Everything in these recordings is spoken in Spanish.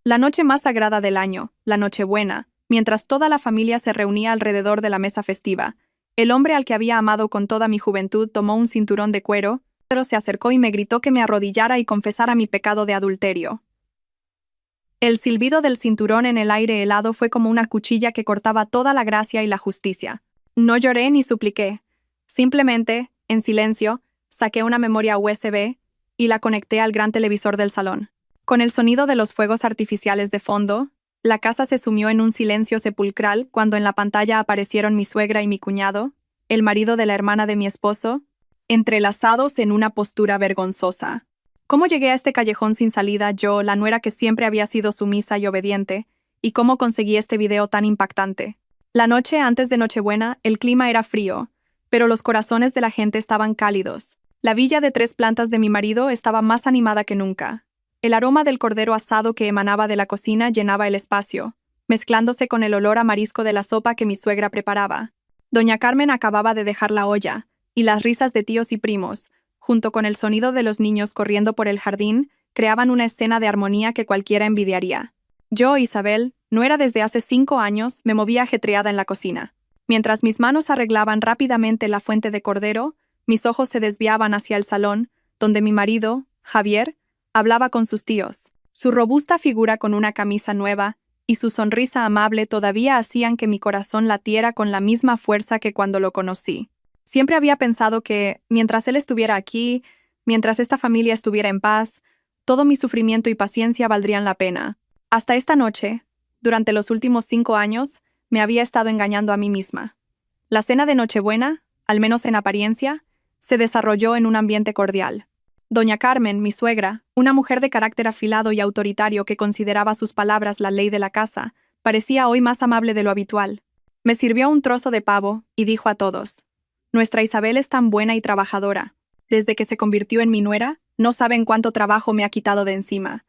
La noche más sagrada del año, la Nochebuena, mientras toda la familia se reunía alrededor de la mesa festiva, el hombre al que había amado con toda mi juventud tomó un cinturón de cuero, pero se acercó y me gritó que me arrodillara y confesara mi pecado de adulterio. El silbido del cinturón en el aire helado fue como una cuchilla que cortaba toda la gracia y la justicia. No lloré ni supliqué. Simplemente, en silencio, saqué una memoria USB y la conecté al gran televisor del salón. Con el sonido de los fuegos artificiales de fondo, la casa se sumió en un silencio sepulcral cuando en la pantalla aparecieron mi suegra y mi cuñado, el marido de la hermana de mi esposo, entrelazados en una postura vergonzosa. ¿Cómo llegué a este callejón sin salida yo, la nuera que siempre había sido sumisa y obediente, y cómo conseguí este video tan impactante? La noche antes de Nochebuena, el clima era frío, pero los corazones de la gente estaban cálidos. La villa de 3 plantas de mi marido estaba más animada que nunca. El aroma del cordero asado que emanaba de la cocina llenaba el espacio, mezclándose con el olor a marisco de la sopa que mi suegra preparaba. Doña Carmen acababa de dejar la olla, y las risas de tíos y primos, junto con el sonido de los niños corriendo por el jardín, creaban una escena de armonía que cualquiera envidiaría. Yo, Isabel, nuera desde hace 5 años, me movía ajetreada en la cocina. Mientras mis manos arreglaban rápidamente la fuente de cordero, mis ojos se desviaban hacia el salón, donde mi marido, Javier, hablaba con sus tíos. Su robusta figura con una camisa nueva y su sonrisa amable todavía hacían que mi corazón latiera con la misma fuerza que cuando lo conocí. Siempre había pensado que, mientras él estuviera aquí, mientras esta familia estuviera en paz, todo mi sufrimiento y paciencia valdrían la pena. Hasta esta noche, durante los últimos 5 años, me había estado engañando a mí misma. La cena de Nochebuena, al menos en apariencia, se desarrolló en un ambiente cordial. Doña Carmen, mi suegra, una mujer de carácter afilado y autoritario que consideraba sus palabras la ley de la casa, parecía hoy más amable de lo habitual. Me sirvió un trozo de pavo y dijo a todos: «Nuestra Isabel es tan buena y trabajadora. Desde que se convirtió en mi nuera, no saben cuánto trabajo me ha quitado de encima».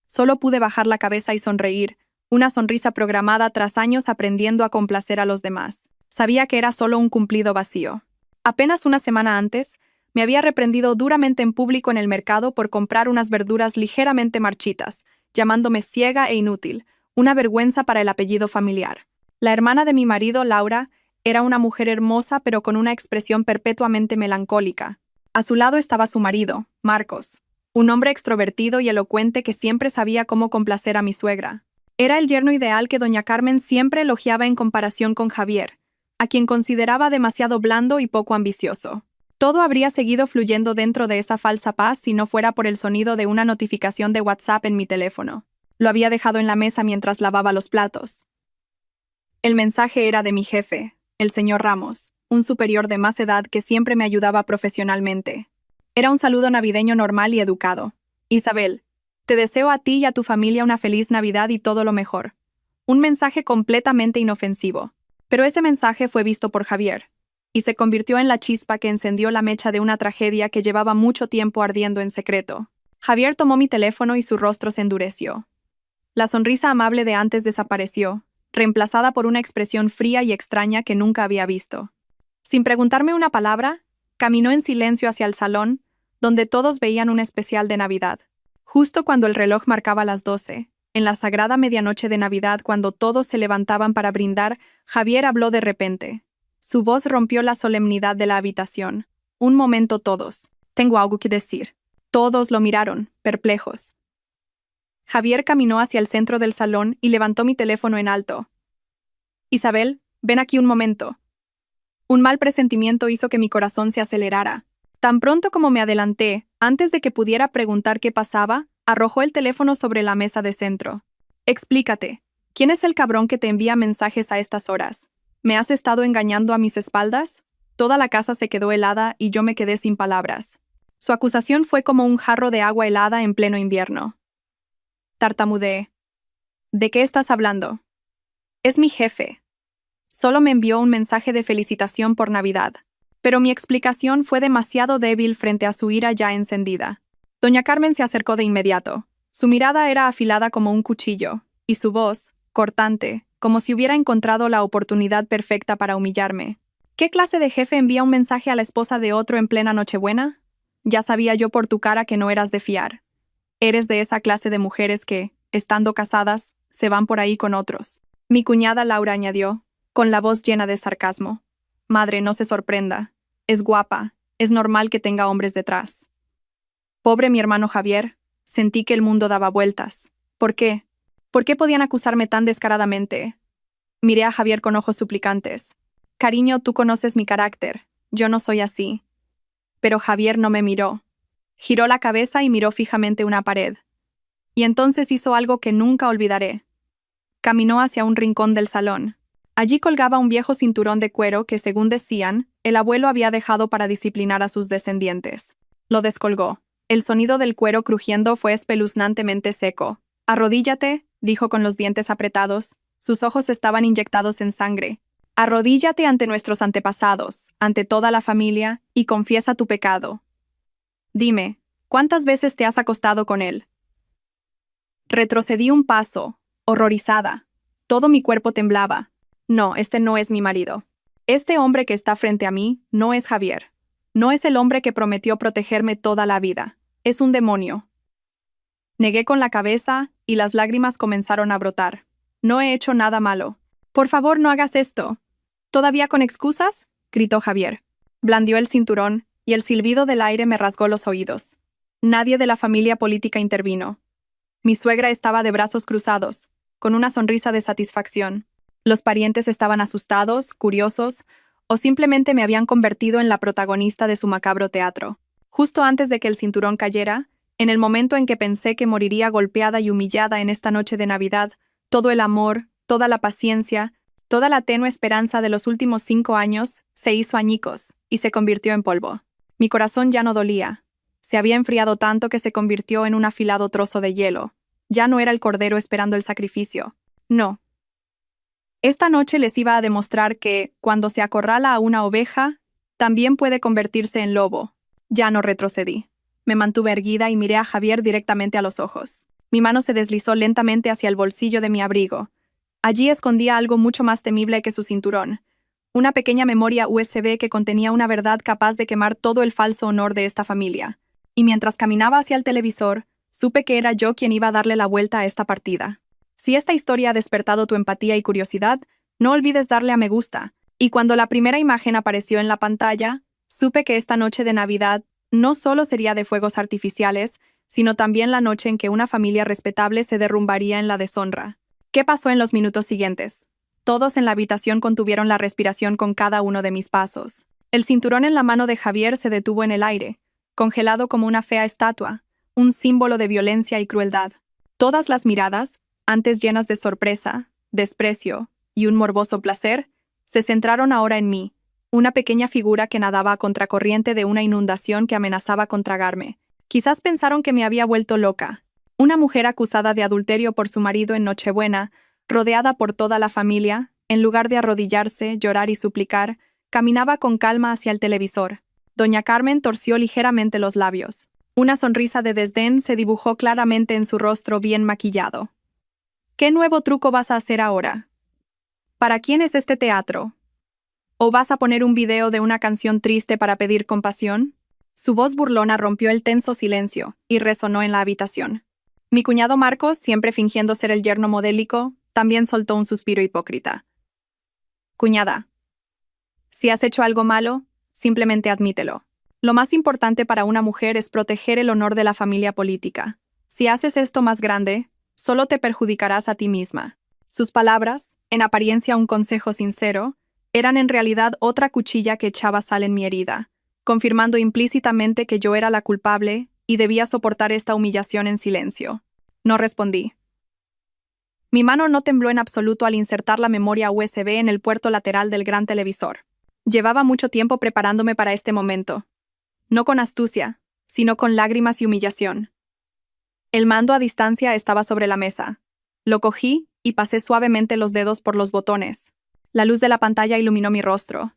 Solo pude bajar la cabeza y sonreír, una sonrisa programada tras años aprendiendo a complacer a los demás. Sabía que era solo un cumplido vacío. Apenas una semana antes, me había reprendido duramente en público en el mercado por comprar unas verduras ligeramente marchitas, llamándome ciega e inútil, una vergüenza para el apellido familiar. La hermana de mi marido, Laura, era una mujer hermosa pero con una expresión perpetuamente melancólica. A su lado estaba su marido, Marcos, un hombre extrovertido y elocuente que siempre sabía cómo complacer a mi suegra. Era el yerno ideal que doña Carmen siempre elogiaba en comparación con Javier, a quien consideraba demasiado blando y poco ambicioso. Todo habría seguido fluyendo dentro de esa falsa paz si no fuera por el sonido de una notificación de WhatsApp en mi teléfono. Lo había dejado en la mesa mientras lavaba los platos. El mensaje era de mi jefe, el señor Ramos, un superior de más edad que siempre me ayudaba profesionalmente. Era un saludo navideño normal y educado. «Isabel, te deseo a ti y a tu familia una feliz Navidad y todo lo mejor». Un mensaje completamente inofensivo. Pero ese mensaje fue visto por Javier, y se convirtió en la chispa que encendió la mecha de una tragedia que llevaba mucho tiempo ardiendo en secreto. Javier tomó mi teléfono y su rostro se endureció. La sonrisa amable de antes desapareció, reemplazada por una expresión fría y extraña que nunca había visto. Sin preguntarme una palabra, caminó en silencio hacia el salón, donde todos veían un especial de Navidad. Justo cuando el reloj marcaba las 12, en la sagrada medianoche de Navidad, cuando todos se levantaban para brindar, Javier habló de repente. Su voz rompió la solemnidad de la habitación. Un momento todos. Tengo algo que decir. Todos lo miraron, perplejos. Javier caminó hacia el centro del salón y levantó mi teléfono en alto. «Isabel, ven aquí un momento». Un mal presentimiento hizo que mi corazón se acelerara. Tan pronto como me adelanté, antes de que pudiera preguntar qué pasaba, arrojó el teléfono sobre la mesa de centro. «Explícate. ¿Quién es el cabrón que te envía mensajes a estas horas? ¿Me has estado engañando a mis espaldas?» Toda la casa se quedó helada y yo me quedé sin palabras. Su acusación fue como un jarro de agua helada en pleno invierno. Tartamudeé. «¿De qué estás hablando?» «Es mi jefe. Solo me envió un mensaje de felicitación por Navidad». Pero mi explicación fue demasiado débil frente a su ira ya encendida. Doña Carmen se acercó de inmediato. Su mirada era afilada como un cuchillo, y su voz, cortante, como si hubiera encontrado la oportunidad perfecta para humillarme. ¿Qué clase de jefe envía un mensaje a la esposa de otro en plena Nochebuena? Ya sabía yo por tu cara que no eras de fiar. Eres de esa clase de mujeres que, estando casadas, se van por ahí con otros. Mi cuñada Laura añadió, con la voz llena de sarcasmo. Madre, no se sorprenda. Es guapa. Es normal que tenga hombres detrás. Pobre mi hermano Javier. Sentí que el mundo daba vueltas. ¿Por qué? ¿Por qué podían acusarme tan descaradamente? Miré a Javier con ojos suplicantes. Cariño, tú conoces mi carácter. Yo no soy así. Pero Javier no me miró. Giró la cabeza y miró fijamente una pared. Y entonces hizo algo que nunca olvidaré. Caminó hacia un rincón del salón. Allí colgaba un viejo cinturón de cuero que, según decían, el abuelo había dejado para disciplinar a sus descendientes. Lo descolgó. El sonido del cuero crujiendo fue espeluznantemente seco. Arrodíllate, dijo con los dientes apretados. Sus ojos estaban inyectados en sangre. Arrodíllate ante nuestros antepasados, ante toda la familia, y confiesa tu pecado. Dime, ¿cuántas veces te has acostado con él? Retrocedí un paso, horrorizada. Todo mi cuerpo temblaba. No, este no es mi marido. Este hombre que está frente a mí no es Javier. No es el hombre que prometió protegerme toda la vida. Es un demonio. Negué con la cabeza y las lágrimas comenzaron a brotar. No he hecho nada malo. Por favor, no hagas esto. ¿Todavía con excusas? Gritó Javier. Blandió el cinturón y el silbido del aire me rasgó los oídos. Nadie de la familia política intervino. Mi suegra estaba de brazos cruzados, con una sonrisa de satisfacción. Los parientes estaban asustados, curiosos, o simplemente me habían convertido en la protagonista de su macabro teatro. Justo antes de que el cinturón cayera, en el momento en que pensé que moriría golpeada y humillada en esta noche de Navidad, todo el amor, toda la paciencia, toda la tenue esperanza de los últimos 5 años se hizo añicos y se convirtió en polvo. Mi corazón ya no dolía. Se había enfriado tanto que se convirtió en un afilado trozo de hielo. Ya no era el cordero esperando el sacrificio. No. Esta noche les iba a demostrar que, cuando se acorrala a una oveja, también puede convertirse en lobo. Ya no retrocedí. Me mantuve erguida y miré a Javier directamente a los ojos. Mi mano se deslizó lentamente hacia el bolsillo de mi abrigo. Allí escondía algo mucho más temible que su cinturón. Una pequeña memoria USB que contenía una verdad capaz de quemar todo el falso honor de esta familia. Y mientras caminaba hacia el televisor, supe que era yo quien iba a darle la vuelta a esta partida. Si esta historia ha despertado tu empatía y curiosidad, no olvides darle a me gusta. Y cuando la primera imagen apareció en la pantalla, supe que esta noche de Navidad no solo sería de fuegos artificiales, sino también la noche en que una familia respetable se derrumbaría en la deshonra. ¿Qué pasó en los minutos siguientes? Todos en la habitación contuvieron la respiración con cada uno de mis pasos. El cinturón en la mano de Javier se detuvo en el aire, congelado como una fea estatua, un símbolo de violencia y crueldad. Todas las miradas, antes llenas de sorpresa, desprecio y un morboso placer, se centraron ahora en mí, una pequeña figura que nadaba a contracorriente de una inundación que amenazaba con tragarme. Quizás pensaron que me había vuelto loca. Una mujer acusada de adulterio por su marido en Nochebuena, rodeada por toda la familia, en lugar de arrodillarse, llorar y suplicar, caminaba con calma hacia el televisor. Doña Carmen torció ligeramente los labios. Una sonrisa de desdén se dibujó claramente en su rostro bien maquillado. ¿Qué nuevo truco vas a hacer ahora? ¿Para quién es este teatro? ¿O vas a poner un video de una canción triste para pedir compasión? Su voz burlona rompió el tenso silencio y resonó en la habitación. Mi cuñado Marcos, siempre fingiendo ser el yerno modélico, también soltó un suspiro hipócrita. Cuñada, si has hecho algo malo, simplemente admítelo. Lo más importante para una mujer es proteger el honor de la familia política. Si haces esto más grande, solo te perjudicarás a ti misma. Sus palabras, en apariencia un consejo sincero, eran en realidad otra cuchilla que echaba sal en mi herida, confirmando implícitamente que yo era la culpable y debía soportar esta humillación en silencio. No respondí. Mi mano no tembló en absoluto al insertar la memoria USB en el puerto lateral del gran televisor. Llevaba mucho tiempo preparándome para este momento. No con astucia, sino con lágrimas y humillación. El mando a distancia estaba sobre la mesa. Lo cogí y pasé suavemente los dedos por los botones. La luz de la pantalla iluminó mi rostro.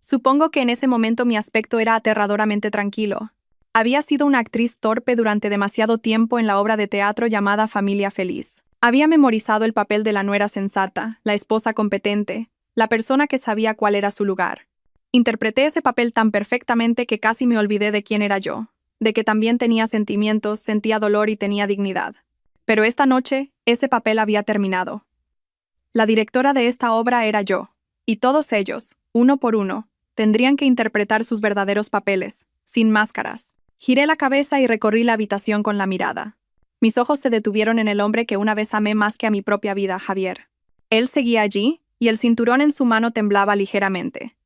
Supongo que en ese momento mi aspecto era aterradoramente tranquilo. Había sido una actriz torpe durante demasiado tiempo en la obra de teatro llamada Familia Feliz. Había memorizado el papel de la nuera sensata, la esposa competente, la persona que sabía cuál era su lugar. Interpreté ese papel tan perfectamente que casi me olvidé de quién era yo, de que también tenía sentimientos, sentía dolor y tenía dignidad. Pero esta noche, ese papel había terminado. La directora de esta obra era yo, y todos ellos, uno por uno, tendrían que interpretar sus verdaderos papeles, sin máscaras. Giré la cabeza y recorrí la habitación con la mirada. Mis ojos se detuvieron en el hombre que una vez amé más que a mi propia vida, Javier. Él seguía allí, y el cinturón en su mano temblaba ligeramente.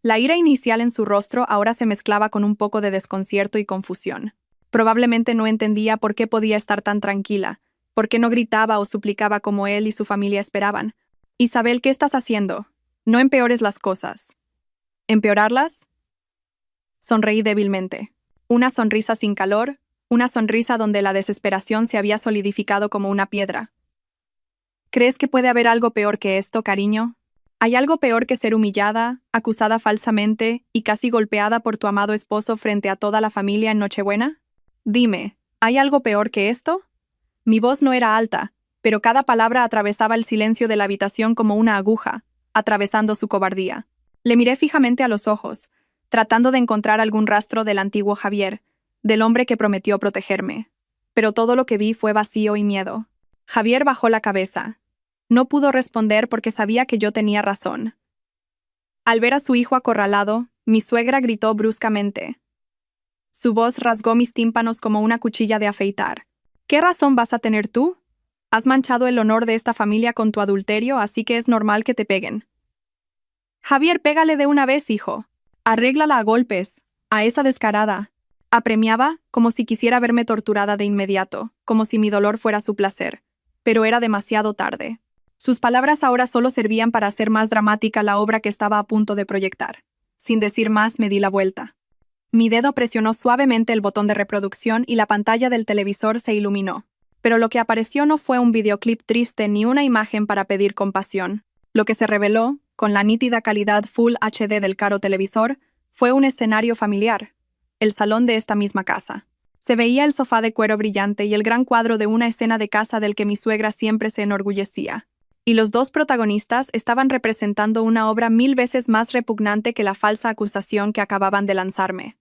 La ira inicial en su rostro ahora se mezclaba con un poco de desconcierto y confusión. Probablemente no entendía por qué podía estar tan tranquila, por qué no gritaba o suplicaba como él y su familia esperaban. Isabel, ¿qué estás haciendo? No empeores las cosas. ¿Empeorarlas? Sonreí débilmente. Una sonrisa sin calor, una sonrisa donde la desesperación se había solidificado como una piedra. ¿Crees que puede haber algo peor que esto, cariño? ¿Hay algo peor que ser humillada, acusada falsamente y casi golpeada por tu amado esposo frente a toda la familia en Nochebuena? Dime, ¿hay algo peor que esto? Mi voz no era alta, pero cada palabra atravesaba el silencio de la habitación como una aguja, atravesando su cobardía. Le miré fijamente a los ojos, tratando de encontrar algún rastro del antiguo Javier, del hombre que prometió protegerme. Pero todo lo que vi fue vacío y miedo. Javier bajó la cabeza. No pudo responder porque sabía que yo tenía razón. Al ver a su hijo acorralado, mi suegra gritó bruscamente. Su voz rasgó mis tímpanos como una cuchilla de afeitar. ¿Qué razón vas a tener tú? Has manchado el honor de esta familia con tu adulterio, así que es normal que te peguen. Javier, pégale de una vez, hijo. Arréglala a golpes, a esa descarada. Apremiaba, como si quisiera verme torturada de inmediato, como si mi dolor fuera su placer. Pero era demasiado tarde. Sus palabras ahora solo servían para hacer más dramática la obra que estaba a punto de proyectar. Sin decir más, me di la vuelta. Mi dedo presionó suavemente el botón de reproducción y la pantalla del televisor se iluminó. Pero lo que apareció no fue un videoclip triste ni una imagen para pedir compasión. Lo que se reveló, con la nítida calidad Full HD del caro televisor, fue un escenario familiar, el salón de esta misma casa. Se veía el sofá de cuero brillante y el gran cuadro de una escena de casa del que mi suegra siempre se enorgullecía. Y los dos protagonistas estaban representando una obra 1000 veces más repugnante que la falsa acusación que acababan de lanzarme.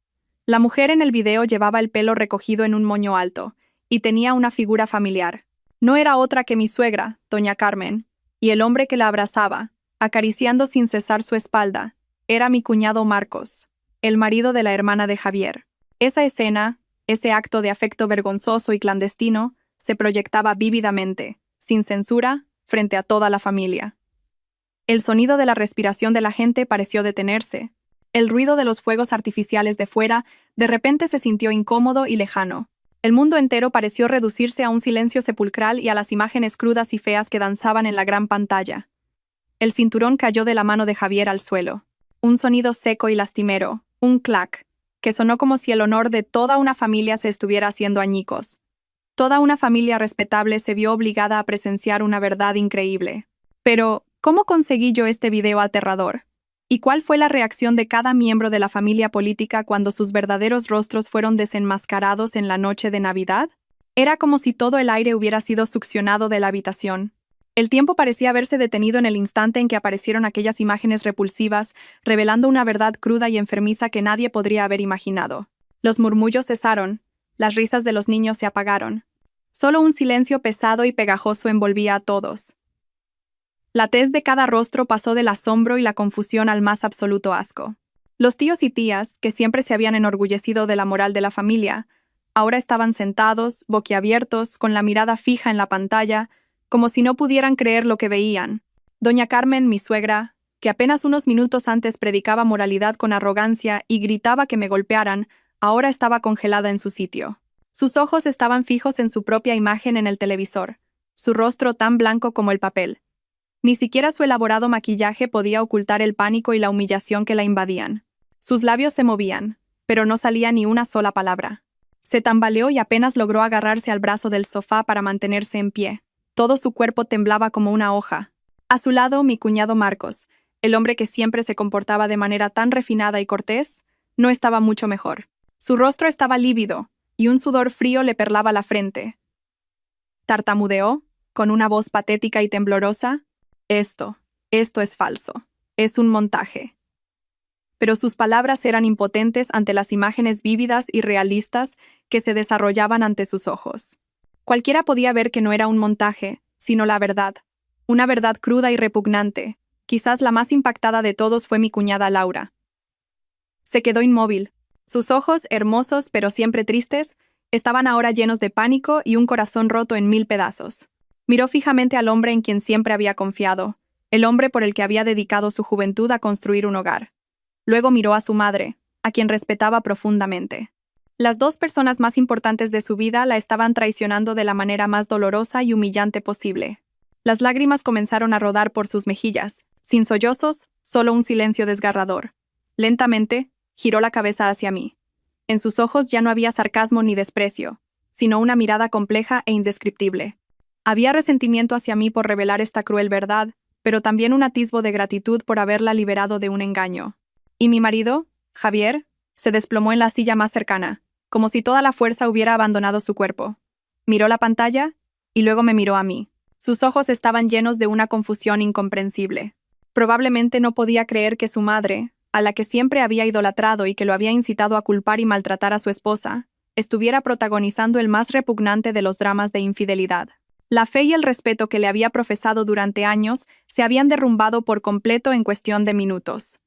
La mujer en el video llevaba el pelo recogido en un moño alto, y tenía una figura familiar. No era otra que mi suegra, doña Carmen, y el hombre que la abrazaba, acariciando sin cesar su espalda, era mi cuñado Marcos, el marido de la hermana de Javier. Esa escena, ese acto de afecto vergonzoso y clandestino, se proyectaba vívidamente, sin censura, frente a toda la familia. El sonido de la respiración de la gente pareció detenerse. El ruido de los fuegos artificiales de fuera de repente se sintió incómodo y lejano. El mundo entero pareció reducirse a un silencio sepulcral y a las imágenes crudas y feas que danzaban en la gran pantalla. El cinturón cayó de la mano de Javier al suelo. Un sonido seco y lastimero, un clac, que sonó como si el honor de toda una familia se estuviera haciendo añicos. Toda una familia respetable se vio obligada a presenciar una verdad increíble. Pero, ¿cómo conseguí yo este video aterrador? ¿Y cuál fue la reacción de cada miembro de la familia política cuando sus verdaderos rostros fueron desenmascarados en la noche de Navidad? Era como si todo el aire hubiera sido succionado de la habitación. El tiempo parecía haberse detenido en el instante en que aparecieron aquellas imágenes repulsivas, revelando una verdad cruda y enfermiza que nadie podría haber imaginado. Los murmullos cesaron, las risas de los niños se apagaron. Solo un silencio pesado y pegajoso envolvía a todos. La tez de cada rostro pasó del asombro y la confusión al más absoluto asco. Los tíos y tías, que siempre se habían enorgullecido de la moral de la familia, ahora estaban sentados, boquiabiertos, con la mirada fija en la pantalla, como si no pudieran creer lo que veían. Doña Carmen, mi suegra, que apenas unos minutos antes predicaba moralidad con arrogancia y gritaba que me golpearan, ahora estaba congelada en su sitio. Sus ojos estaban fijos en su propia imagen en el televisor, su rostro tan blanco como el papel. Ni siquiera su elaborado maquillaje podía ocultar el pánico y la humillación que la invadían. Sus labios se movían, pero no salía ni una sola palabra. Se tambaleó y apenas logró agarrarse al brazo del sofá para mantenerse en pie. Todo su cuerpo temblaba como una hoja. A su lado, mi cuñado Marcos, el hombre que siempre se comportaba de manera tan refinada y cortés, no estaba mucho mejor. Su rostro estaba lívido, y un sudor frío le perlaba la frente. Tartamudeó, con una voz patética y temblorosa: Esto es falso. Es un montaje. Pero sus palabras eran impotentes ante las imágenes vívidas y realistas que se desarrollaban ante sus ojos. Cualquiera podía ver que no era un montaje, sino la verdad. Una verdad cruda y repugnante. Quizás la más impactada de todos fue mi cuñada Laura. Se quedó inmóvil. Sus ojos, hermosos pero siempre tristes, estaban ahora llenos de pánico y un corazón roto en 1000 pedazos. Miró fijamente al hombre en quien siempre había confiado, el hombre por el que había dedicado su juventud a construir un hogar. Luego miró a su madre, a quien respetaba profundamente. Las dos personas más importantes de su vida la estaban traicionando de la manera más dolorosa y humillante posible. Las lágrimas comenzaron a rodar por sus mejillas, sin sollozos, solo un silencio desgarrador. Lentamente, giró la cabeza hacia mí. En sus ojos ya no había sarcasmo ni desprecio, sino una mirada compleja e indescriptible. Había resentimiento hacia mí por revelar esta cruel verdad, pero también un atisbo de gratitud por haberla liberado de un engaño. Y mi marido, Javier, se desplomó en la silla más cercana, como si toda la fuerza hubiera abandonado su cuerpo. Miró la pantalla y luego me miró a mí. Sus ojos estaban llenos de una confusión incomprensible. Probablemente no podía creer que su madre, a la que siempre había idolatrado y que lo había incitado a culpar y maltratar a su esposa, estuviera protagonizando el más repugnante de los dramas de infidelidad. La fe y el respeto que le había profesado durante años se habían derrumbado por completo en cuestión de minutos.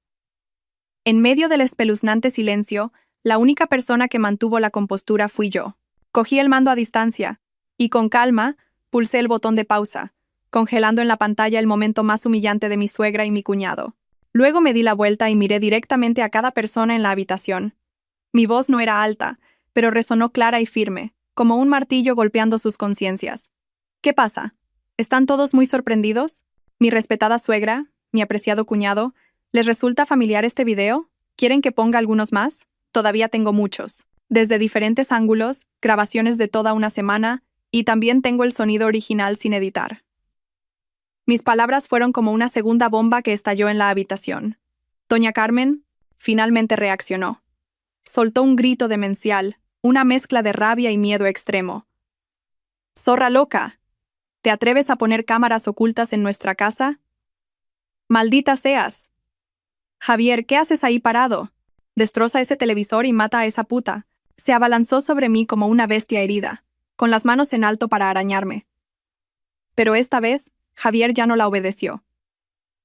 En medio del espeluznante silencio, la única persona que mantuvo la compostura fui yo. Cogí el mando a distancia y, con calma, pulsé el botón de pausa, congelando en la pantalla el momento más humillante de mi suegra y mi cuñado. Luego me di la vuelta y miré directamente a cada persona en la habitación. Mi voz no era alta, pero resonó clara y firme, como un martillo golpeando sus conciencias. ¿Qué pasa? ¿Están todos muy sorprendidos? Mi respetada suegra, mi apreciado cuñado, ¿les resulta familiar este video? ¿Quieren que ponga algunos más? Todavía tengo muchos. Desde diferentes ángulos, grabaciones de toda una semana, y también tengo el sonido original sin editar. Mis palabras fueron como una segunda bomba que estalló en la habitación. Doña Carmen finalmente reaccionó. Soltó un grito demencial, una mezcla de rabia y miedo extremo. ¡Zorra loca! ¿Te atreves a poner cámaras ocultas en nuestra casa? ¡Maldita seas! Javier, ¿qué haces ahí parado? Destroza ese televisor y mata a esa puta. Se abalanzó sobre mí como una bestia herida, con las manos en alto para arañarme. Pero esta vez, Javier ya no la obedeció.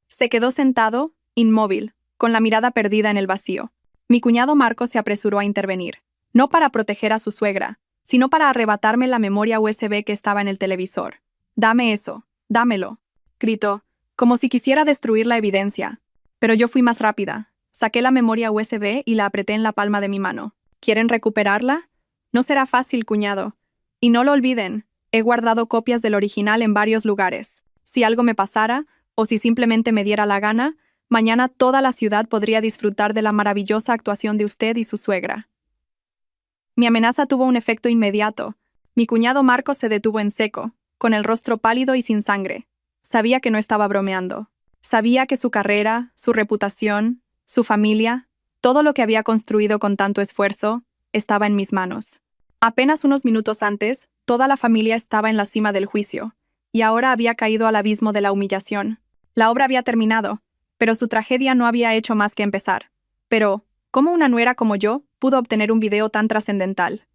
Se quedó sentado, inmóvil, con la mirada perdida en el vacío. Mi cuñado Marcos se apresuró a intervenir, no para proteger a su suegra, sino para arrebatarme la memoria USB que estaba en el televisor. «Dame eso, dámelo», gritó, como si quisiera destruir la evidencia. Pero yo fui más rápida. Saqué la memoria USB y la apreté en la palma de mi mano. ¿Quieren recuperarla? No será fácil, cuñado. Y no lo olviden, he guardado copias del original en varios lugares. Si algo me pasara, o si simplemente me diera la gana, mañana toda la ciudad podría disfrutar de la maravillosa actuación de usted y su suegra. Mi amenaza tuvo un efecto inmediato. Mi cuñado Marcos se detuvo en seco, con el rostro pálido y sin sangre. Sabía que no estaba bromeando. Sabía que su carrera, su reputación, su familia, todo lo que había construido con tanto esfuerzo, estaba en mis manos. Apenas unos minutos antes, toda la familia estaba en la cima del juicio, y ahora había caído al abismo de la humillación. La obra había terminado, pero su tragedia no había hecho más que empezar. Pero, ¿cómo una nuera como yo pudo obtener un video tan trascendental?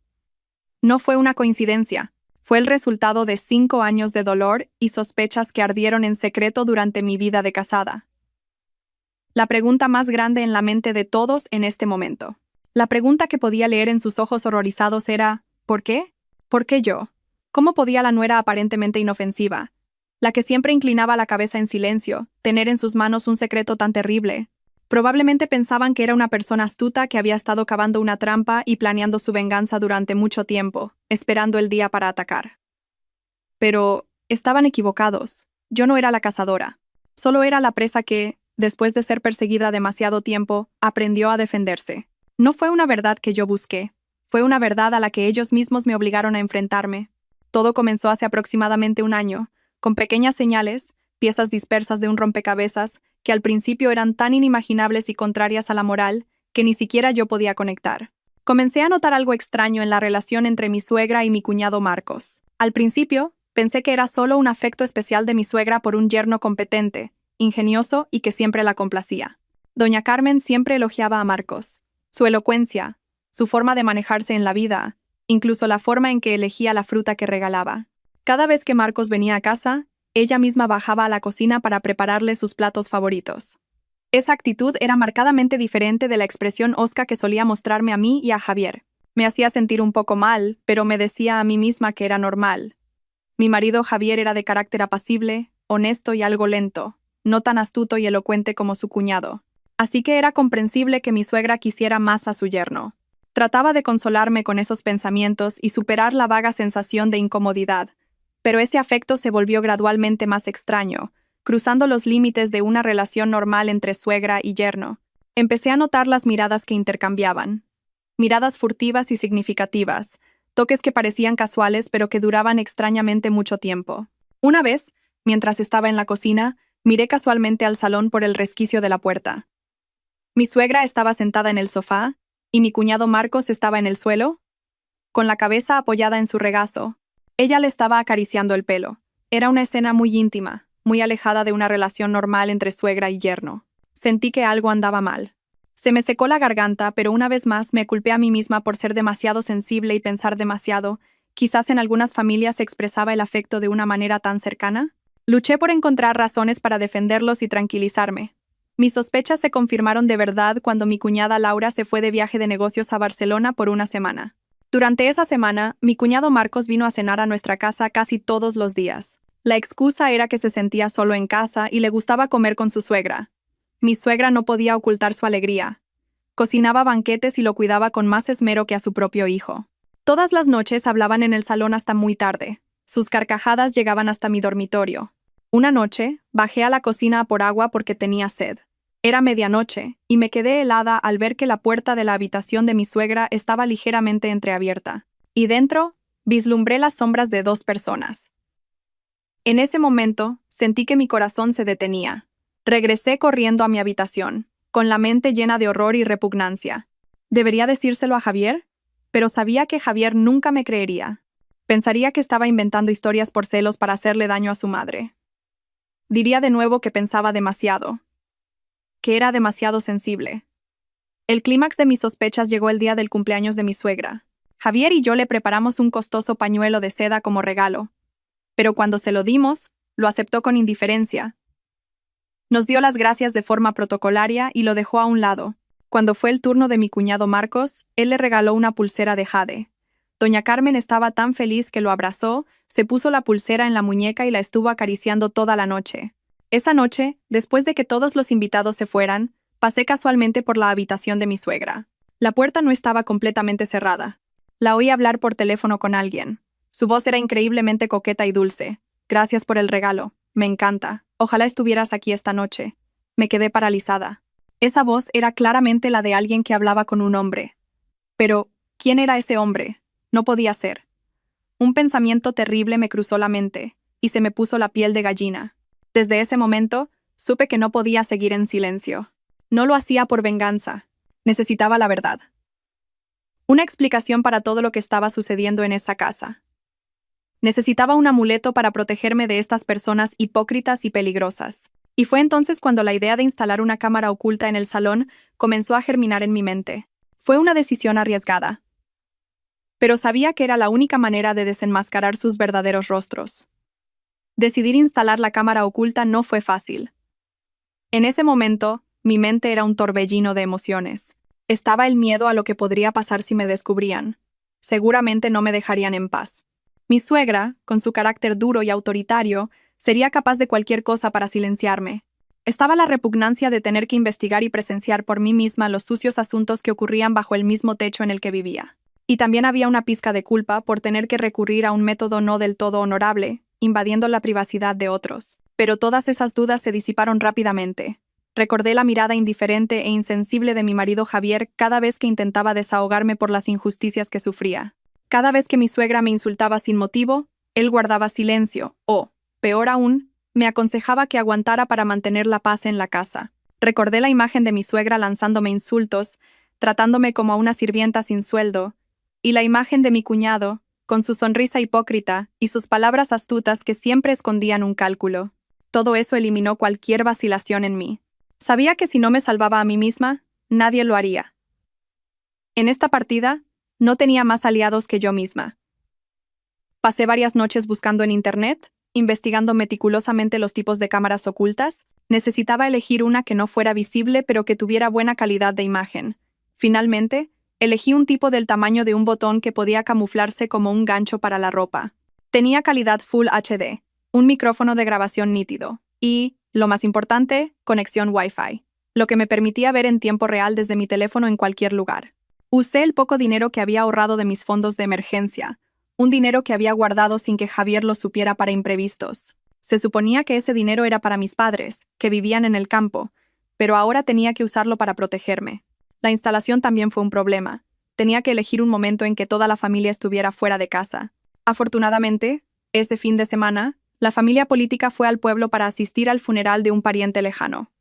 No fue una coincidencia. Fue el resultado de 5 años de dolor y sospechas que ardieron en secreto durante mi vida de casada. La pregunta más grande en la mente de todos en este momento. La pregunta que podía leer en sus ojos horrorizados era, ¿por qué? ¿Por qué yo? ¿Cómo podía la nuera aparentemente inofensiva, la que siempre inclinaba la cabeza en silencio, tener en sus manos un secreto tan terrible? Probablemente pensaban que era una persona astuta que había estado cavando una trampa y planeando su venganza durante mucho tiempo, esperando el día para atacar. Pero estaban equivocados. Yo no era la cazadora. Solo era la presa que, después de ser perseguida demasiado tiempo, aprendió a defenderse. No fue una verdad que yo busqué. Fue una verdad a la que ellos mismos me obligaron a enfrentarme. Todo comenzó hace aproximadamente un año, con pequeñas señales, piezas dispersas de un rompecabezas, que al principio eran tan inimaginables y contrarias a la moral, que ni siquiera yo podía conectar. Comencé a notar algo extraño en la relación entre mi suegra y mi cuñado Marcos. Al principio, pensé que era solo un afecto especial de mi suegra por un yerno competente, ingenioso y que siempre la complacía. Doña Carmen siempre elogiaba a Marcos. Su elocuencia, su forma de manejarse en la vida, incluso la forma en que elegía la fruta que regalaba. Cada vez que Marcos venía a casa, ella misma bajaba a la cocina para prepararle sus platos favoritos. Esa actitud era marcadamente diferente de la expresión hosca que solía mostrarme a mí y a Javier. Me hacía sentir un poco mal, pero me decía a mí misma que era normal. Mi marido Javier era de carácter apacible, honesto y algo lento, no tan astuto y elocuente como su cuñado. Así que era comprensible que mi suegra quisiera más a su yerno. Trataba de consolarme con esos pensamientos y superar la vaga sensación de incomodidad, pero ese afecto se volvió gradualmente más extraño, cruzando los límites de una relación normal entre suegra y yerno. Empecé a notar las miradas que intercambiaban. Miradas furtivas y significativas, toques que parecían casuales pero que duraban extrañamente mucho tiempo. Una vez, mientras estaba en la cocina, miré casualmente al salón por el resquicio de la puerta. Mi suegra estaba sentada en el sofá, y mi cuñado Marcos estaba en el suelo, con la cabeza apoyada en su regazo. Ella le estaba acariciando el pelo. Era una escena muy íntima, muy alejada de una relación normal entre suegra y yerno. Sentí que algo andaba mal. Se me secó la garganta, pero una vez más me culpé a mí misma por ser demasiado sensible y pensar demasiado. Quizás en algunas familias se expresaba el afecto de una manera tan cercana. Luché por encontrar razones para defenderlos y tranquilizarme. Mis sospechas se confirmaron de verdad cuando mi cuñada Laura se fue de viaje de negocios a Barcelona por una semana. Durante esa semana, mi cuñado Marcos vino a cenar a nuestra casa casi todos los días. La excusa era que se sentía solo en casa y le gustaba comer con su suegra. Mi suegra no podía ocultar su alegría. Cocinaba banquetes y lo cuidaba con más esmero que a su propio hijo. Todas las noches hablaban en el salón hasta muy tarde. Sus carcajadas llegaban hasta mi dormitorio. Una noche, bajé a la cocina a por agua porque tenía sed. Era medianoche, y me quedé helada al ver que la puerta de la habitación de mi suegra estaba ligeramente entreabierta. Y dentro, vislumbré las sombras de 2 personas. En ese momento, sentí que mi corazón se detenía. Regresé corriendo a mi habitación, con la mente llena de horror y repugnancia. ¿Debería decírselo a Javier? Pero sabía que Javier nunca me creería. Pensaría que estaba inventando historias por celos para hacerle daño a su madre. Diría de nuevo que pensaba demasiado, que era demasiado sensible. El clímax de mis sospechas llegó el día del cumpleaños de mi suegra. Javier y yo le preparamos un costoso pañuelo de seda como regalo, pero cuando se lo dimos, lo aceptó con indiferencia. Nos dio las gracias de forma protocolaria y lo dejó a un lado. Cuando fue el turno de mi cuñado Marcos, él le regaló una pulsera de jade. Doña Carmen estaba tan feliz que lo abrazó, se puso la pulsera en la muñeca y la estuvo acariciando toda la noche. Esa noche, después de que todos los invitados se fueran, pasé casualmente por la habitación de mi suegra. La puerta no estaba completamente cerrada. La oí hablar por teléfono con alguien. Su voz era increíblemente coqueta y dulce. Gracias por el regalo. Me encanta. Ojalá estuvieras aquí esta noche. Me quedé paralizada. Esa voz era claramente la de alguien que hablaba con un hombre. Pero, ¿quién era ese hombre? No podía ser. Un pensamiento terrible me cruzó la mente, y se me puso la piel de gallina. Desde ese momento, supe que no podía seguir en silencio. No lo hacía por venganza. Necesitaba la verdad. Una explicación para todo lo que estaba sucediendo en esa casa. Necesitaba un amuleto para protegerme de estas personas hipócritas y peligrosas. Y fue entonces cuando la idea de instalar una cámara oculta en el salón comenzó a germinar en mi mente. Fue una decisión arriesgada, pero sabía que era la única manera de desenmascarar sus verdaderos rostros. Decidir instalar la cámara oculta no fue fácil. En ese momento, mi mente era un torbellino de emociones. Estaba el miedo a lo que podría pasar si me descubrían. Seguramente no me dejarían en paz. Mi suegra, con su carácter duro y autoritario, sería capaz de cualquier cosa para silenciarme. Estaba la repugnancia de tener que investigar y presenciar por mí misma los sucios asuntos que ocurrían bajo el mismo techo en el que vivía. Y también había una pizca de culpa por tener que recurrir a un método no del todo honorable, invadiendo la privacidad de otros. Pero todas esas dudas se disiparon rápidamente. Recordé la mirada indiferente e insensible de mi marido Javier cada vez que intentaba desahogarme por las injusticias que sufría. Cada vez que mi suegra me insultaba sin motivo, él guardaba silencio o, peor aún, me aconsejaba que aguantara para mantener la paz en la casa. Recordé la imagen de mi suegra lanzándome insultos, tratándome como a una sirvienta sin sueldo, y la imagen de mi cuñado, con su sonrisa hipócrita y sus palabras astutas que siempre escondían un cálculo. Todo eso eliminó cualquier vacilación en mí. Sabía que si no me salvaba a mí misma, nadie lo haría. En esta partida, No tenía más aliados que yo misma. Pasé varias noches buscando en Internet, investigando meticulosamente los tipos de cámaras ocultas. Necesitaba elegir una que no fuera visible pero que tuviera buena calidad de imagen. Finalmente, elegí un tipo del tamaño de un botón que podía camuflarse como un gancho para la ropa. Tenía calidad Full HD, un micrófono de grabación nítido y, lo más importante, conexión Wi-Fi, lo que me permitía ver en tiempo real desde mi teléfono en cualquier lugar. Usé el poco dinero que había ahorrado de mis fondos de emergencia, un dinero que había guardado sin que Javier lo supiera para imprevistos. Se suponía que ese dinero era para mis padres, que vivían en el campo, pero ahora tenía que usarlo para protegerme. La instalación también fue un problema. Tenía que elegir un momento en que toda la familia estuviera fuera de casa. Afortunadamente, ese fin de semana, la familia política fue al pueblo para asistir al funeral de un pariente lejano.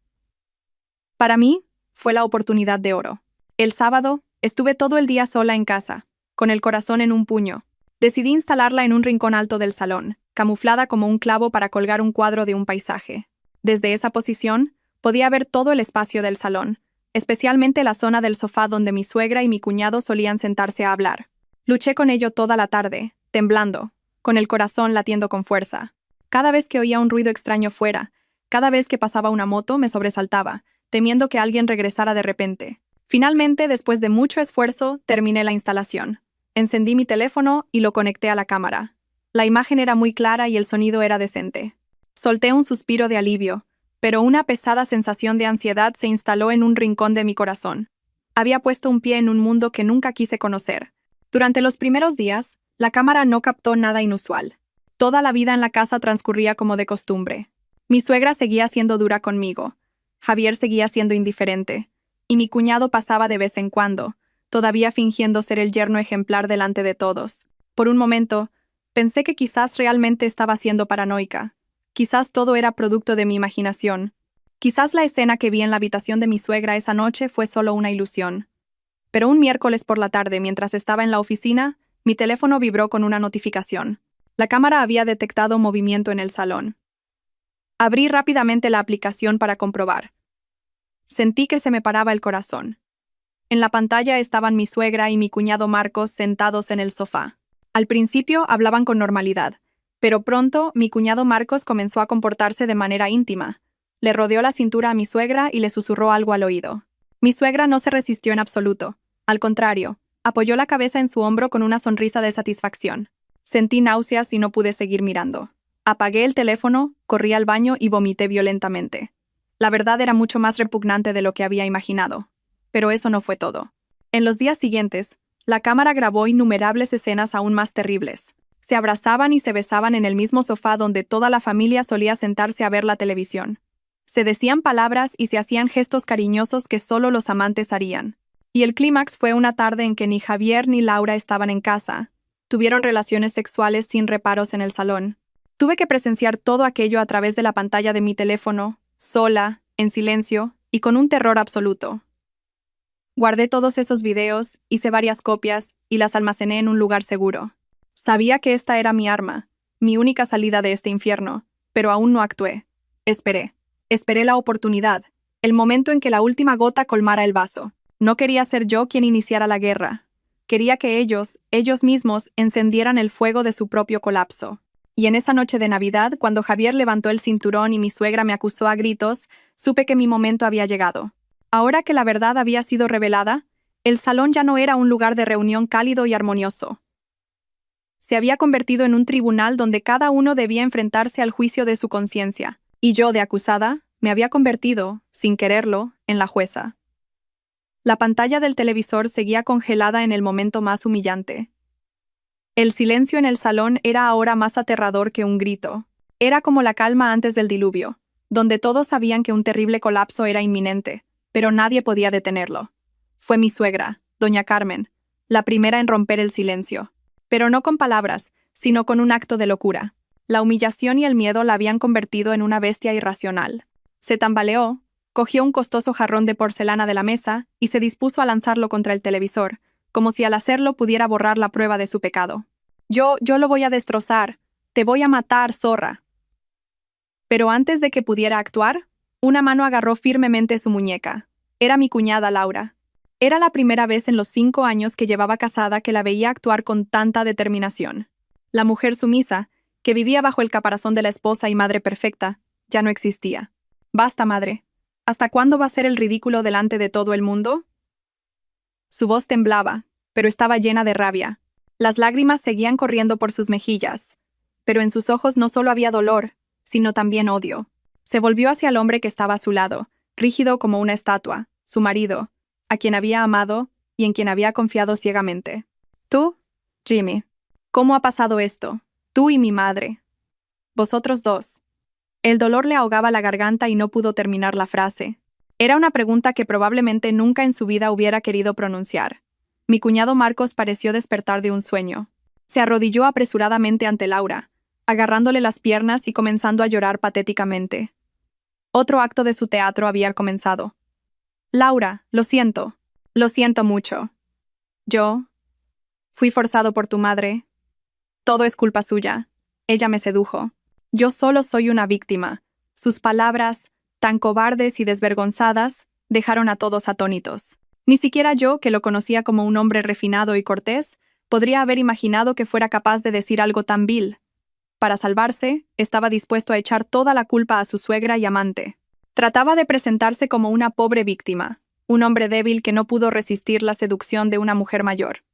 Para mí, fue la oportunidad de oro. El sábado, estuve todo el día sola en casa, con el corazón en un puño. Decidí instalarla en un rincón alto del salón, camuflada como un clavo para colgar un cuadro de un paisaje. Desde esa posición, podía ver todo el espacio del salón, especialmente la zona del sofá donde mi suegra y mi cuñado solían sentarse a hablar. Luché con ello toda la tarde, temblando, con el corazón latiendo con fuerza. Cada vez que oía un ruido extraño fuera, cada vez que pasaba una moto me sobresaltaba, temiendo que alguien regresara de repente. Finalmente, después de mucho esfuerzo, terminé la instalación. Encendí mi teléfono y lo conecté a la cámara. La imagen era muy clara y el sonido era decente. Solté un suspiro de alivio, pero una pesada sensación de ansiedad se instaló en un rincón de mi corazón. Había puesto un pie en un mundo que nunca quise conocer. Durante los primeros días, la cámara no captó nada inusual. Toda la vida en la casa transcurría como de costumbre. Mi suegra seguía siendo dura conmigo. Javier seguía siendo indiferente. Y mi cuñado pasaba de vez en cuando, todavía fingiendo ser el yerno ejemplar delante de todos. Por un momento, pensé que quizás realmente estaba siendo paranoica. Quizás todo era producto de mi imaginación. Quizás la escena que vi en la habitación de mi suegra esa noche fue solo una ilusión. Pero un miércoles por la tarde, mientras estaba en la oficina, mi teléfono vibró con una notificación. La cámara había detectado movimiento en el salón. Abrí rápidamente la aplicación para comprobar. Sentí que se me paraba el corazón. En la pantalla estaban mi suegra y mi cuñado Marcos sentados en el sofá. Al principio hablaban con normalidad, pero pronto mi cuñado Marcos comenzó a comportarse de manera íntima. Le rodeó la cintura a mi suegra y le susurró algo al oído. Mi suegra no se resistió en absoluto. Al contrario, apoyó la cabeza en su hombro con una sonrisa de satisfacción. Sentí náuseas y no pude seguir mirando. Apagué el teléfono, corrí al baño y vomité violentamente. La verdad era mucho más repugnante de lo que había imaginado. Pero eso no fue todo. En los días siguientes, la cámara grabó innumerables escenas aún más terribles. Se abrazaban y se besaban en el mismo sofá donde toda la familia solía sentarse a ver la televisión. Se decían palabras y se hacían gestos cariñosos que solo los amantes harían. Y el clímax fue una tarde en que ni Javier ni Laura estaban en casa. Tuvieron relaciones sexuales sin reparos en el salón. Tuve que presenciar todo aquello a través de la pantalla de mi teléfono, sola, en silencio y con un terror absoluto. Guardé todos esos videos, hice varias copias y las almacené en un lugar seguro. Sabía que esta era mi arma, mi única salida de este infierno, pero aún no actué. Esperé. Esperé la oportunidad, el momento en que la última gota colmara el vaso. No quería ser yo quien iniciara la guerra. Quería que ellos mismos, encendieran el fuego de su propio colapso. Y en esa noche de Navidad, cuando Javier levantó el cinturón y mi suegra me acusó a gritos, supe que mi momento había llegado. Ahora que la verdad había sido revelada, el salón ya no era un lugar de reunión cálido y armonioso. Se había convertido en un tribunal donde cada uno debía enfrentarse al juicio de su conciencia, y yo, de acusada, me había convertido, sin quererlo, en la jueza. La pantalla del televisor seguía congelada en el momento más humillante. El silencio en el salón era ahora más aterrador que un grito. Era como la calma antes del diluvio, donde todos sabían que un terrible colapso era inminente, pero nadie podía detenerlo. Fue mi suegra, doña Carmen, la primera en romper el silencio. Pero no con palabras, sino con un acto de locura. La humillación y el miedo la habían convertido en una bestia irracional. Se tambaleó, cogió un costoso jarrón de porcelana de la mesa y se dispuso a lanzarlo contra el televisor, como si al hacerlo pudiera borrar la prueba de su pecado. Yo lo voy a destrozar. Te voy a matar, zorra. Pero antes de que pudiera actuar, una mano agarró firmemente su muñeca. Era mi cuñada Laura. Era la primera vez en los 5 años que llevaba casada que la veía actuar con tanta determinación. La mujer sumisa, que vivía bajo el caparazón de la esposa y madre perfecta, ya no existía. «Basta, madre. ¿Hasta cuándo va a ser el ridículo delante de todo el mundo?» Su voz temblaba, pero estaba llena de rabia. Las lágrimas seguían corriendo por sus mejillas, pero en sus ojos no solo había dolor, sino también odio. Se volvió hacia el hombre que estaba a su lado, rígido como una estatua, su marido, a quien había amado y en quien había confiado ciegamente. «Tú, Jimmy, ¿cómo ha pasado esto? Tú y mi madre. Vosotros dos». El dolor le ahogaba la garganta y no pudo terminar la frase. Era una pregunta que probablemente nunca en su vida hubiera querido pronunciar. Mi cuñado Marcos pareció despertar de un sueño. Se arrodilló apresuradamente ante Laura, agarrándole las piernas y comenzando a llorar patéticamente. Otro acto de su teatro había comenzado. «Laura, lo siento mucho. Yo fui forzado por tu madre. Todo es culpa suya. Ella me sedujo. Yo solo soy una víctima». Sus palabras, tan cobardes y desvergonzadas, dejaron a todos atónitos. Ni siquiera yo, que lo conocía como un hombre refinado y cortés, podría haber imaginado que fuera capaz de decir algo tan vil. Para salvarse, estaba dispuesto a echar toda la culpa a su suegra y amante. Trataba de presentarse como una pobre víctima, un hombre débil que no pudo resistir la seducción de una mujer mayor.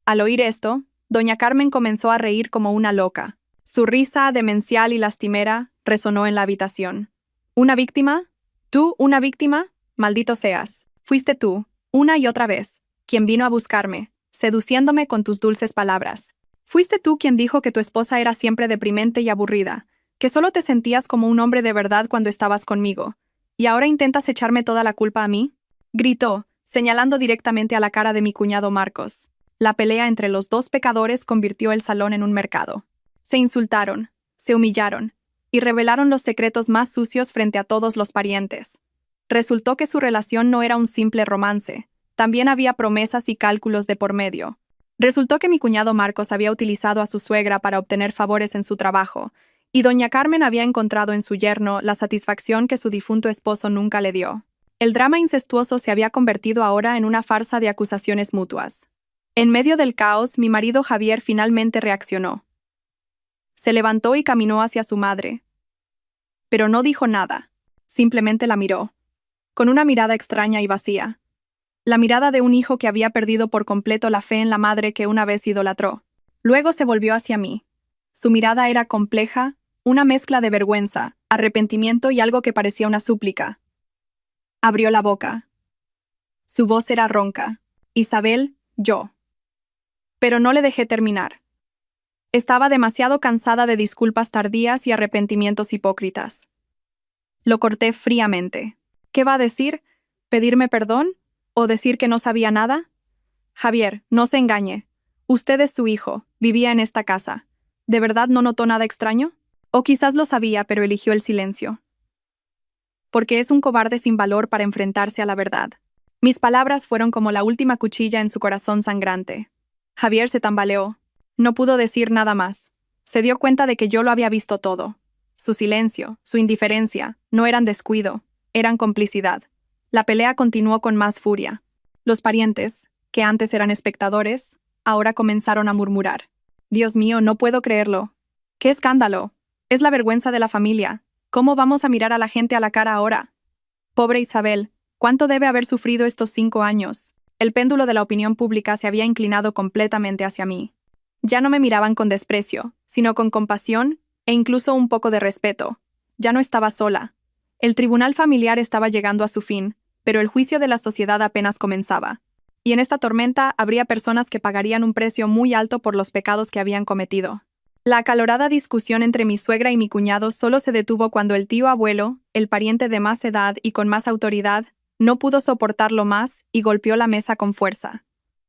Al oír esto, doña Carmen comenzó a reír como una loca. Su risa, demencial y lastimera, resonó en la habitación. «¿Una víctima? ¿Tú, una víctima? Maldito seas. Fuiste tú, una y otra vez, quien vino a buscarme, seduciéndome con tus dulces palabras. Fuiste tú quien dijo que tu esposa era siempre deprimente y aburrida, que solo te sentías como un hombre de verdad cuando estabas conmigo. ¿Y ahora intentas echarme toda la culpa a mí?», gritó, señalando directamente a la cara de mi cuñado Marcos. La pelea entre los dos pecadores convirtió el salón en un mercado. Se insultaron, se humillaron, y revelaron los secretos más sucios frente a todos los parientes. Resultó que su relación no era un simple romance, también había promesas y cálculos de por medio. Resultó que mi cuñado Marcos había utilizado a su suegra para obtener favores en su trabajo, y doña Carmen había encontrado en su yerno la satisfacción que su difunto esposo nunca le dio. El drama incestuoso se había convertido ahora en una farsa de acusaciones mutuas. En medio del caos, mi marido Javier finalmente reaccionó. Se levantó y caminó hacia su madre. Pero no dijo nada, simplemente la miró, con una mirada extraña y vacía. La mirada de un hijo que había perdido por completo la fe en la madre que una vez idolatró. Luego se volvió hacia mí. Su mirada era compleja, una mezcla de vergüenza, arrepentimiento y algo que parecía una súplica. Abrió la boca. Su voz era ronca. «Isabel, yo». Pero no le dejé terminar. Estaba demasiado cansada de disculpas tardías y arrepentimientos hipócritas. Lo corté fríamente. ¿Qué va a decir? ¿Pedirme perdón? ¿O decir que no sabía nada? Javier, no se engañe. Usted es su hijo, vivía en esta casa. ¿De verdad no notó nada extraño? O quizás lo sabía, pero eligió el silencio. Porque es un cobarde sin valor para enfrentarse a la verdad. Mis palabras fueron como la última cuchilla en su corazón sangrante. Javier se tambaleó. No pudo decir nada más. Se dio cuenta de que yo lo había visto todo. Su silencio, su indiferencia, no eran descuido, eran complicidad. La pelea continuó con más furia. Los parientes, que antes eran espectadores, ahora comenzaron a murmurar. «Dios mío, no puedo creerlo. ¡Qué escándalo! Es la vergüenza de la familia. ¿Cómo vamos a mirar a la gente a la cara ahora? Pobre Isabel, ¿cuánto debe haber sufrido estos 5 años?» El péndulo de la opinión pública se había inclinado completamente hacia mí. Ya no me miraban con desprecio, sino con compasión e incluso un poco de respeto. Ya no estaba sola. El tribunal familiar estaba llegando a su fin, pero el juicio de la sociedad apenas comenzaba. Y en esta tormenta habría personas que pagarían un precio muy alto por los pecados que habían cometido. La acalorada discusión entre mi suegra y mi cuñado solo se detuvo cuando el tío abuelo, el pariente de más edad y con más autoridad, no pudo soportarlo más y golpeó la mesa con fuerza.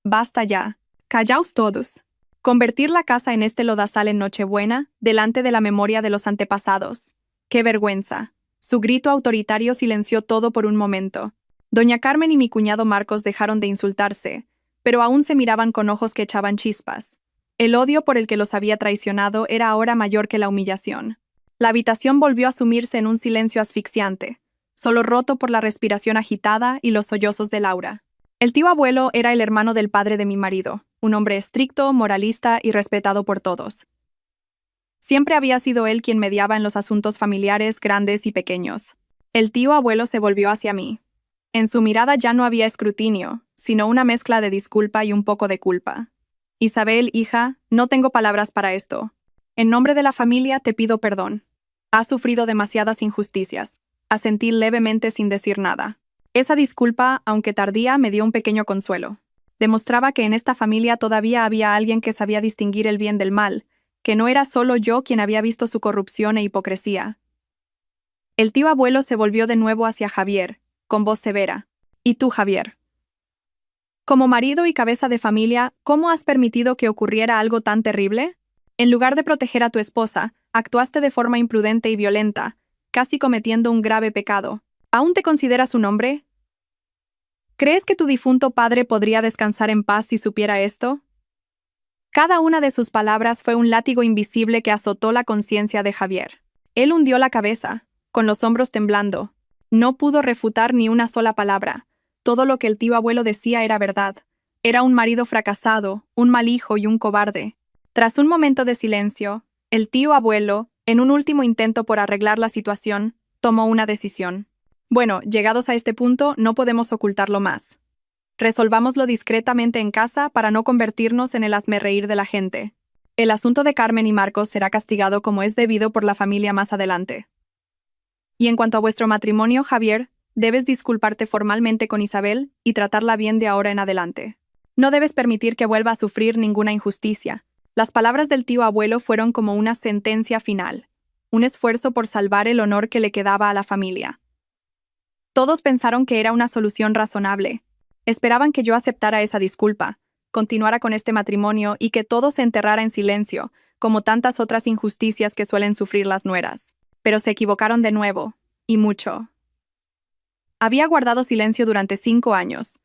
«Basta ya. Callaos todos». Convertir la casa en este lodazal en Nochebuena, delante de la memoria de los antepasados. ¡Qué vergüenza! Su grito autoritario silenció todo por un momento. Doña Carmen y mi cuñado Marcos dejaron de insultarse, pero aún se miraban con ojos que echaban chispas. El odio por el que los había traicionado era ahora mayor que la humillación. La habitación volvió a sumirse en un silencio asfixiante, solo roto por la respiración agitada y los sollozos de Laura. El tío abuelo era el hermano del padre de mi marido, un hombre estricto, moralista y respetado por todos. Siempre había sido él quien mediaba en los asuntos familiares grandes y pequeños. El tío abuelo se volvió hacia mí. En su mirada ya no había escrutinio, sino una mezcla de disculpa y un poco de culpa. Isabel, hija, no tengo palabras para esto. En nombre de la familia te pido perdón. Has sufrido demasiadas injusticias. Asentí levemente sin decir nada. Esa disculpa, aunque tardía, me dio un pequeño consuelo. Demostraba que en esta familia todavía había alguien que sabía distinguir el bien del mal, que no era solo yo quien había visto su corrupción e hipocresía. El tío abuelo se volvió de nuevo hacia Javier, con voz severa. ¿Y tú, Javier? Como marido y cabeza de familia, ¿cómo has permitido que ocurriera algo tan terrible? En lugar de proteger a tu esposa, actuaste de forma imprudente y violenta, casi cometiendo un grave pecado. ¿Aún te consideras un hombre? ¿Crees que tu difunto padre podría descansar en paz si supiera esto? Cada una de sus palabras fue un látigo invisible que azotó la conciencia de Javier. Él hundió la cabeza, con los hombros temblando. No pudo refutar ni una sola palabra. Todo lo que el tío abuelo decía era verdad. Era un marido fracasado, un mal hijo y un cobarde. Tras un momento de silencio, el tío abuelo, en un último intento por arreglar la situación, tomó una decisión. Bueno, llegados a este punto, no podemos ocultarlo más. Resolvámoslo discretamente en casa para no convertirnos en el hazmerreír de la gente. El asunto de Carmen y Marcos será castigado como es debido por la familia más adelante. Y en cuanto a vuestro matrimonio, Javier, debes disculparte formalmente con Isabel y tratarla bien de ahora en adelante. No debes permitir que vuelva a sufrir ninguna injusticia. Las palabras del tío abuelo fueron como una sentencia final, un esfuerzo por salvar el honor que le quedaba a la familia. Todos pensaron que era una solución razonable. Esperaban que yo aceptara esa disculpa, continuara con este matrimonio y que todo se enterrara en silencio, como tantas otras injusticias que suelen sufrir las nueras. Pero se equivocaron de nuevo, y mucho. Había guardado silencio durante 5 años.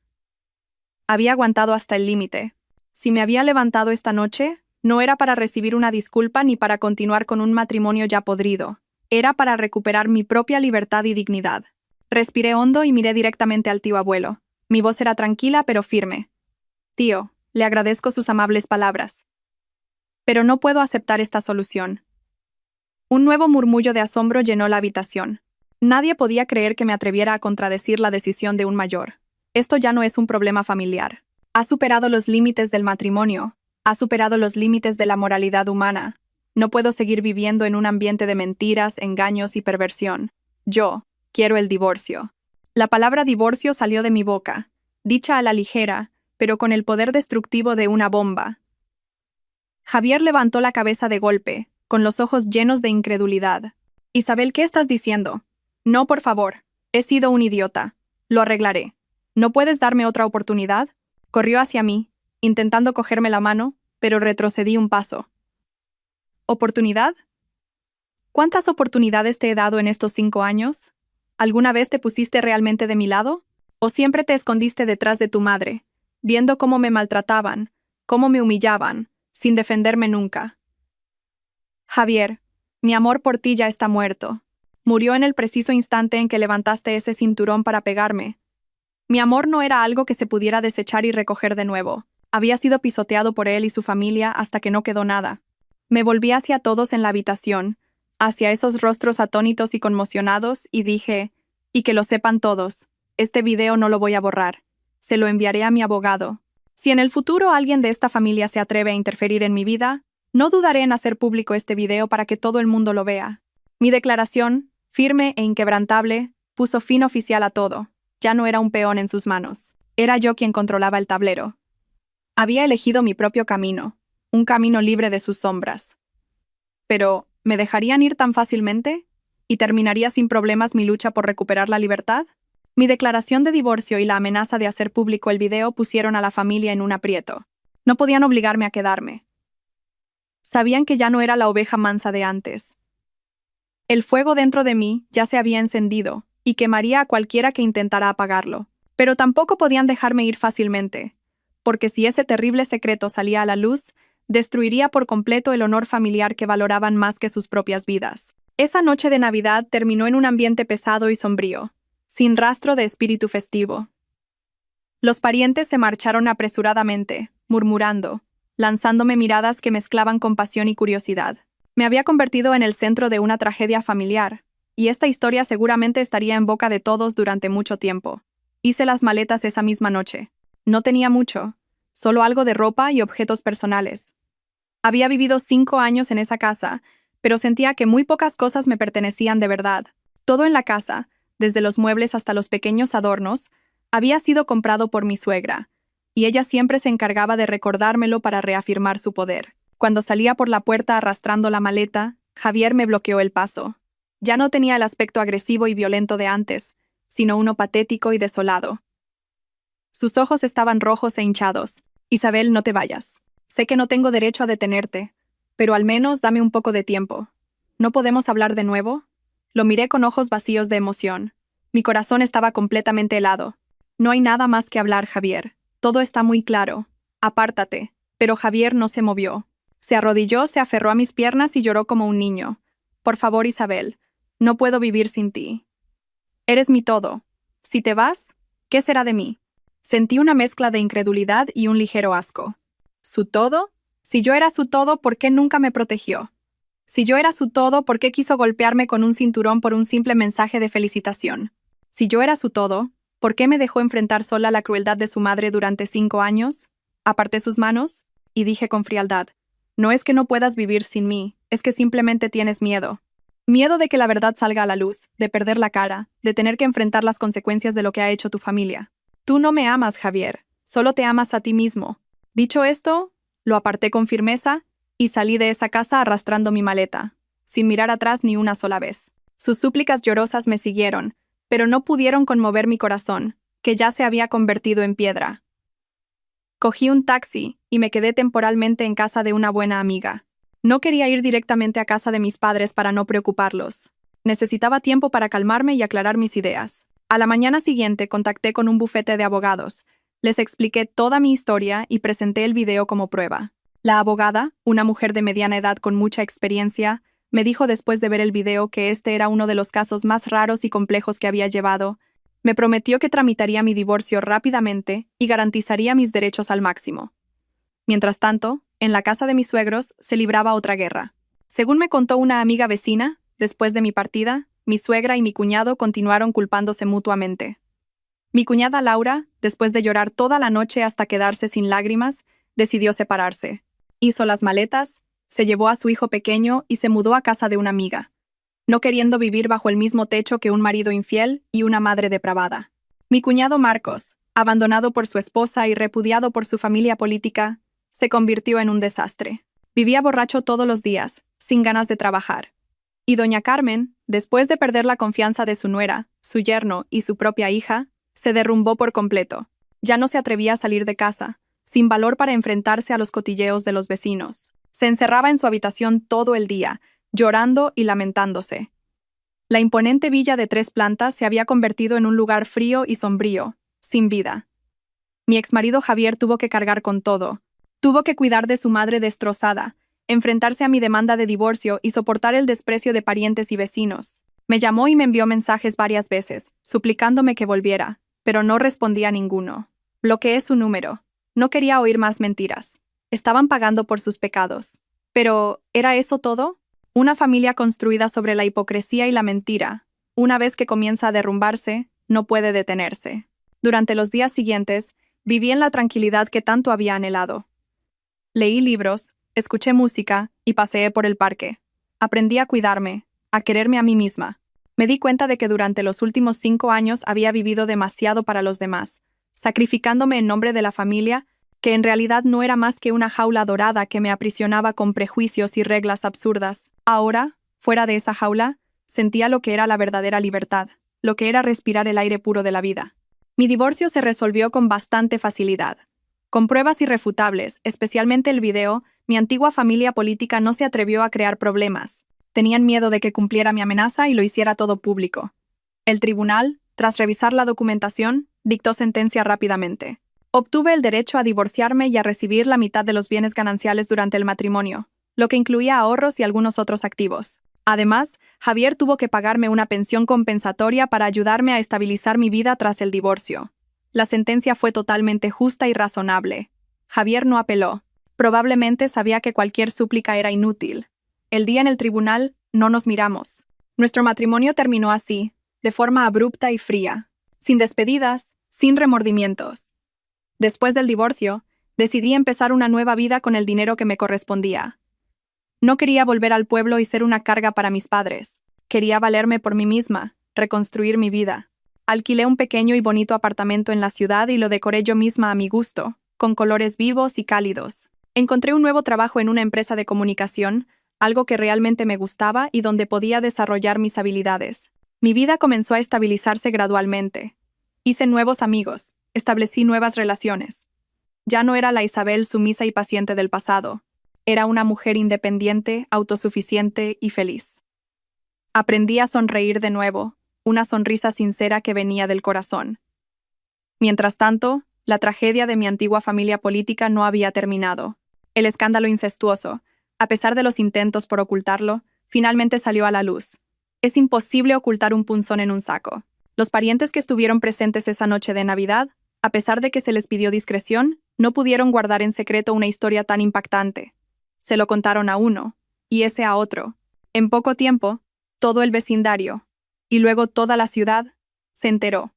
Había aguantado hasta el límite. Si me había levantado esta noche, no era para recibir una disculpa ni para continuar con un matrimonio ya podrido. Era para recuperar mi propia libertad y dignidad. Respiré hondo y miré directamente al tío abuelo. Mi voz era tranquila pero firme. Tío, le agradezco sus amables palabras. Pero no puedo aceptar esta solución. Un nuevo murmullo de asombro llenó la habitación. Nadie podía creer que me atreviera a contradecir la decisión de un mayor. Esto ya no es un problema familiar. Ha superado los límites del matrimonio. Ha superado los límites de la moralidad humana. No puedo seguir viviendo en un ambiente de mentiras, engaños y perversión. Yo quiero el divorcio. La palabra divorcio salió de mi boca, dicha a la ligera, pero con el poder destructivo de una bomba. Javier levantó la cabeza de golpe, con los ojos llenos de incredulidad. Isabel, ¿qué estás diciendo? No, por favor. He sido un idiota. Lo arreglaré. ¿No puedes darme otra oportunidad? Corrió hacia mí, intentando cogerme la mano, pero retrocedí un paso. ¿Oportunidad? ¿Cuántas oportunidades te he dado en estos 5 años? ¿Alguna vez te pusiste realmente de mi lado? ¿O siempre te escondiste detrás de tu madre, viendo cómo me maltrataban, cómo me humillaban, sin defenderme nunca? Javier, mi amor por ti ya está muerto. Murió en el preciso instante en que levantaste ese cinturón para pegarme. Mi amor no era algo que se pudiera desechar y recoger de nuevo. Había sido pisoteado por él y su familia hasta que no quedó nada. Me volví hacia todos en la habitación, hacia esos rostros atónitos y conmocionados, y dije, y que lo sepan todos, este video no lo voy a borrar. Se lo enviaré a mi abogado. Si en el futuro alguien de esta familia se atreve a interferir en mi vida, no dudaré en hacer público este video para que todo el mundo lo vea. Mi declaración, firme e inquebrantable, puso fin oficial a todo. Ya no era un peón en sus manos. Era yo quien controlaba el tablero. Había elegido mi propio camino, un camino libre de sus sombras. Pero, ¿me dejarían ir tan fácilmente? ¿Y terminaría sin problemas mi lucha por recuperar la libertad? Mi declaración de divorcio y la amenaza de hacer público el video pusieron a la familia en un aprieto. No podían obligarme a quedarme. Sabían que ya no era la oveja mansa de antes. El fuego dentro de mí ya se había encendido y quemaría a cualquiera que intentara apagarlo. Pero tampoco podían dejarme ir fácilmente, porque si ese terrible secreto salía a la luz, destruiría por completo el honor familiar que valoraban más que sus propias vidas. Esa noche de Navidad terminó en un ambiente pesado y sombrío, sin rastro de espíritu festivo. Los parientes se marcharon apresuradamente, murmurando, lanzándome miradas que mezclaban compasión y curiosidad. Me había convertido en el centro de una tragedia familiar, y esta historia seguramente estaría en boca de todos durante mucho tiempo. Hice las maletas esa misma noche. No tenía mucho, solo algo de ropa y objetos personales. Había vivido 5 años en esa casa, pero sentía que muy pocas cosas me pertenecían de verdad. Todo en la casa, desde los muebles hasta los pequeños adornos, había sido comprado por mi suegra, y ella siempre se encargaba de recordármelo para reafirmar su poder. Cuando salía por la puerta arrastrando la maleta, Javier me bloqueó el paso. Ya no tenía el aspecto agresivo y violento de antes, sino uno patético y desolado. Sus ojos estaban rojos e hinchados. Isabel, no te vayas. Sé que no tengo derecho a detenerte, pero al menos dame un poco de tiempo. ¿No podemos hablar de nuevo? Lo miré con ojos vacíos de emoción. Mi corazón estaba completamente helado. No hay nada más que hablar, Javier. Todo está muy claro. Apártate. Pero Javier no se movió. Se arrodilló, se aferró a mis piernas y lloró como un niño. Por favor, Isabel, no puedo vivir sin ti. Eres mi todo. Si te vas, ¿qué será de mí? Sentí una mezcla de incredulidad y un ligero asco. ¿Su todo? Si yo era su todo, ¿por qué nunca me protegió? Si yo era su todo, ¿por qué quiso golpearme con un cinturón por un simple mensaje de felicitación? Si yo era su todo, ¿por qué me dejó enfrentar sola la crueldad de su madre durante 5 años? Aparté sus manos y dije con frialdad, no es que no puedas vivir sin mí, es que simplemente tienes miedo. Miedo de que la verdad salga a la luz, de perder la cara, de tener que enfrentar las consecuencias de lo que ha hecho tu familia. Tú no me amas, Javier, solo te amas a ti mismo. Dicho esto, lo aparté con firmeza y salí de esa casa arrastrando mi maleta, sin mirar atrás ni una sola vez. Sus súplicas llorosas me siguieron, pero no pudieron conmover mi corazón, que ya se había convertido en piedra. Cogí un taxi y me quedé temporalmente en casa de una buena amiga. No quería ir directamente a casa de mis padres para no preocuparlos. Necesitaba tiempo para calmarme y aclarar mis ideas. A la mañana siguiente contacté con un bufete de abogados. Les expliqué toda mi historia y presenté el video como prueba. La abogada, una mujer de mediana edad con mucha experiencia, me dijo después de ver el video que este era uno de los casos más raros y complejos que había llevado. Me prometió que tramitaría mi divorcio rápidamente y garantizaría mis derechos al máximo. Mientras tanto, en la casa de mis suegros se libraba otra guerra. Según me contó una amiga vecina, después de mi partida, mi suegra y mi cuñado continuaron culpándose mutuamente. Mi cuñada Laura, después de llorar toda la noche hasta quedarse sin lágrimas, decidió separarse. Hizo las maletas, se llevó a su hijo pequeño y se mudó a casa de una amiga, no queriendo vivir bajo el mismo techo que un marido infiel y una madre depravada. Mi cuñado Marcos, abandonado por su esposa y repudiado por su familia política, se convirtió en un desastre. Vivía borracho todos los días, sin ganas de trabajar. Y doña Carmen, después de perder la confianza de su nuera, su yerno y su propia hija, se derrumbó por completo. Ya no se atrevía a salir de casa, sin valor para enfrentarse a los cotilleos de los vecinos. Se encerraba en su habitación todo el día, llorando y lamentándose. La imponente villa de 3 plantas se había convertido en un lugar frío y sombrío, sin vida. Mi exmarido Javier tuvo que cargar con todo. Tuvo que cuidar de su madre destrozada, enfrentarse a mi demanda de divorcio y soportar el desprecio de parientes y vecinos. Me llamó y me envió mensajes varias veces, suplicándome que volviera, pero no respondía a ninguno. Bloqueé su número. No quería oír más mentiras. Estaban pagando por sus pecados. Pero, ¿era eso todo? Una familia construida sobre la hipocresía y la mentira, una vez que comienza a derrumbarse, no puede detenerse. Durante los días siguientes, viví en la tranquilidad que tanto había anhelado. Leí libros, escuché música y paseé por el parque. Aprendí a cuidarme, a quererme a mí misma. Me di cuenta de que durante los últimos 5 años había vivido demasiado para los demás, sacrificándome en nombre de la familia, que en realidad no era más que una jaula dorada que me aprisionaba con prejuicios y reglas absurdas. Ahora, fuera de esa jaula, sentía lo que era la verdadera libertad, lo que era respirar el aire puro de la vida. Mi divorcio se resolvió con bastante facilidad. Con pruebas irrefutables, especialmente el video, mi antigua familia política no se atrevió a crear problemas. Tenían miedo de que cumpliera mi amenaza y lo hiciera todo público. El tribunal, tras revisar la documentación, dictó sentencia rápidamente. Obtuve el derecho a divorciarme y a recibir la mitad de los bienes gananciales durante el matrimonio, lo que incluía ahorros y algunos otros activos. Además, Javier tuvo que pagarme una pensión compensatoria para ayudarme a estabilizar mi vida tras el divorcio. La sentencia fue totalmente justa y razonable. Javier no apeló. Probablemente sabía que cualquier súplica era inútil. El día en el tribunal, no nos miramos. Nuestro matrimonio terminó así, de forma abrupta y fría, sin despedidas, sin remordimientos. Después del divorcio, decidí empezar una nueva vida con el dinero que me correspondía. No quería volver al pueblo y ser una carga para mis padres. Quería valerme por mí misma, reconstruir mi vida. Alquilé un pequeño y bonito apartamento en la ciudad y lo decoré yo misma a mi gusto, con colores vivos y cálidos. Encontré un nuevo trabajo en una empresa de comunicación, algo que realmente me gustaba y donde podía desarrollar mis habilidades. Mi vida comenzó a estabilizarse gradualmente. Hice nuevos amigos, establecí nuevas relaciones. Ya no era la Isabel sumisa y paciente del pasado. Era una mujer independiente, autosuficiente y feliz. Aprendí a sonreír de nuevo, una sonrisa sincera que venía del corazón. Mientras tanto, la tragedia de mi antigua familia política no había terminado. El escándalo incestuoso, a pesar de los intentos por ocultarlo, finalmente salió a la luz. Es imposible ocultar un punzón en un saco. Los parientes que estuvieron presentes esa noche de Navidad, a pesar de que se les pidió discreción, no pudieron guardar en secreto una historia tan impactante. Se lo contaron a uno, y ese a otro. En poco tiempo, todo el vecindario, y luego toda la ciudad, se enteró.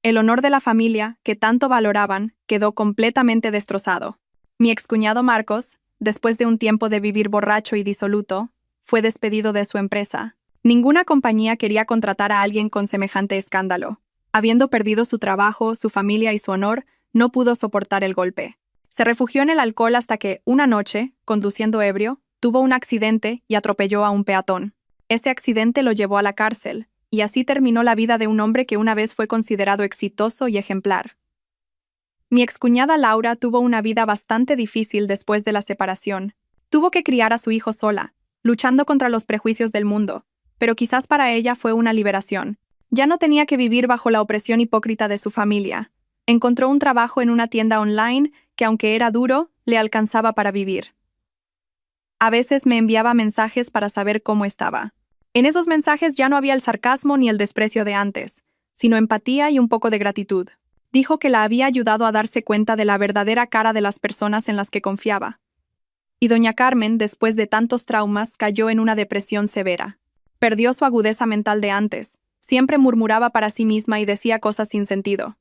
El honor de la familia, que tanto valoraban, quedó completamente destrozado. Mi excuñado Marcos, después de un tiempo de vivir borracho y disoluto, fue despedido de su empresa. Ninguna compañía quería contratar a alguien con semejante escándalo. Habiendo perdido su trabajo, su familia y su honor, no pudo soportar el golpe. Se refugió en el alcohol hasta que, una noche, conduciendo ebrio, tuvo un accidente y atropelló a un peatón. Ese accidente lo llevó a la cárcel, y así terminó la vida de un hombre que una vez fue considerado exitoso y ejemplar. Mi excuñada Laura tuvo una vida bastante difícil después de la separación. Tuvo que criar a su hijo sola, luchando contra los prejuicios del mundo, pero quizás para ella fue una liberación. Ya no tenía que vivir bajo la opresión hipócrita de su familia. Encontró un trabajo en una tienda online que, aunque era duro, le alcanzaba para vivir. A veces me enviaba mensajes para saber cómo estaba. En esos mensajes ya no había el sarcasmo ni el desprecio de antes, sino empatía y un poco de gratitud. Dijo que la había ayudado a darse cuenta de la verdadera cara de las personas en las que confiaba. Y doña Carmen, después de tantos traumas, cayó en una depresión severa. Perdió su agudeza mental de antes. Siempre murmuraba para sí misma y decía cosas sin sentido.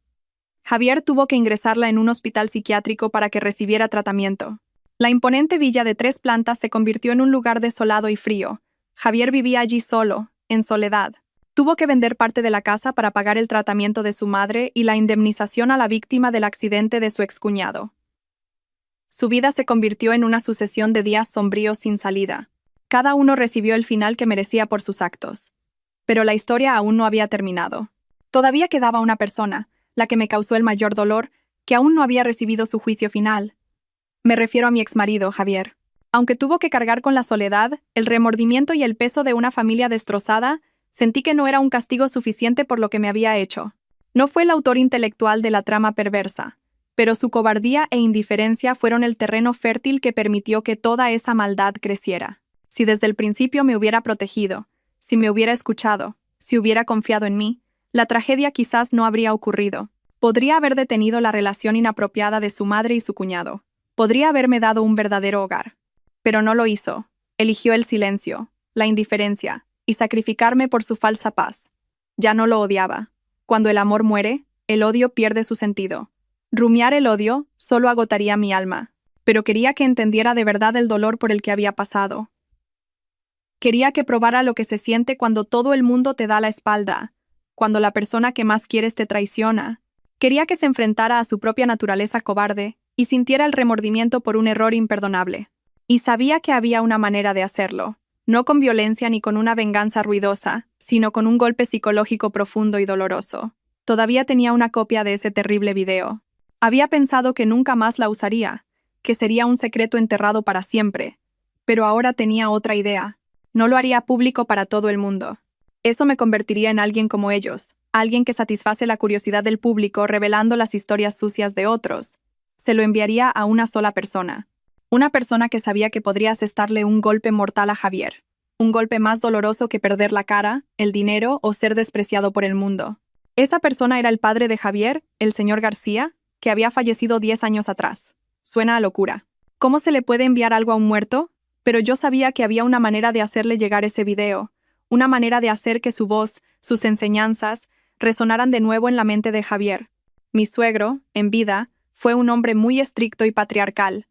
Javier tuvo que ingresarla en un hospital psiquiátrico para que recibiera tratamiento. La imponente villa de 3 plantas se convirtió en un lugar desolado y frío. Javier vivía allí solo, en soledad. Tuvo que vender parte de la casa para pagar el tratamiento de su madre y la indemnización a la víctima del accidente de su excuñado. Su vida se convirtió en una sucesión de días sombríos sin salida. Cada uno recibió el final que merecía por sus actos. Pero la historia aún no había terminado. Todavía quedaba una persona, la que me causó el mayor dolor, que aún no había recibido su juicio final. Me refiero a mi exmarido, Javier. Aunque tuvo que cargar con la soledad, el remordimiento y el peso de una familia destrozada, sentí que no era un castigo suficiente por lo que me había hecho. No fue el autor intelectual de la trama perversa, pero su cobardía e indiferencia fueron el terreno fértil que permitió que toda esa maldad creciera. Si desde el principio me hubiera protegido, si me hubiera escuchado, si hubiera confiado en mí, la tragedia quizás no habría ocurrido. Podría haber detenido la relación inapropiada de su madre y su cuñado. Podría haberme dado un verdadero hogar. Pero no lo hizo. Eligió el silencio, la indiferencia, y sacrificarme por su falsa paz. Ya no lo odiaba. Cuando el amor muere, el odio pierde su sentido. Rumiar el odio solo agotaría mi alma, pero quería que entendiera de verdad el dolor por el que había pasado. Quería que probara lo que se siente cuando todo el mundo te da la espalda, cuando la persona que más quieres te traiciona. Quería que se enfrentara a su propia naturaleza cobarde y sintiera el remordimiento por un error imperdonable. Y sabía que había una manera de hacerlo. No con violencia ni con una venganza ruidosa, sino con un golpe psicológico profundo y doloroso. Todavía tenía una copia de ese terrible video. Había pensado que nunca más la usaría, que sería un secreto enterrado para siempre. Pero ahora tenía otra idea. No lo haría público para todo el mundo. Eso me convertiría en alguien como ellos, alguien que satisface la curiosidad del público revelando las historias sucias de otros. Se lo enviaría a una sola persona. Una persona que sabía que podría asestarle un golpe mortal a Javier. Un golpe más doloroso que perder la cara, el dinero o ser despreciado por el mundo. Esa persona era el padre de Javier, el señor García, que había fallecido 10 años atrás. Suena a locura. ¿Cómo se le puede enviar algo a un muerto? Pero yo sabía que había una manera de hacerle llegar ese video, una manera de hacer que su voz, sus enseñanzas, resonaran de nuevo en la mente de Javier. Mi suegro, en vida, fue un hombre muy estricto y patriarcal.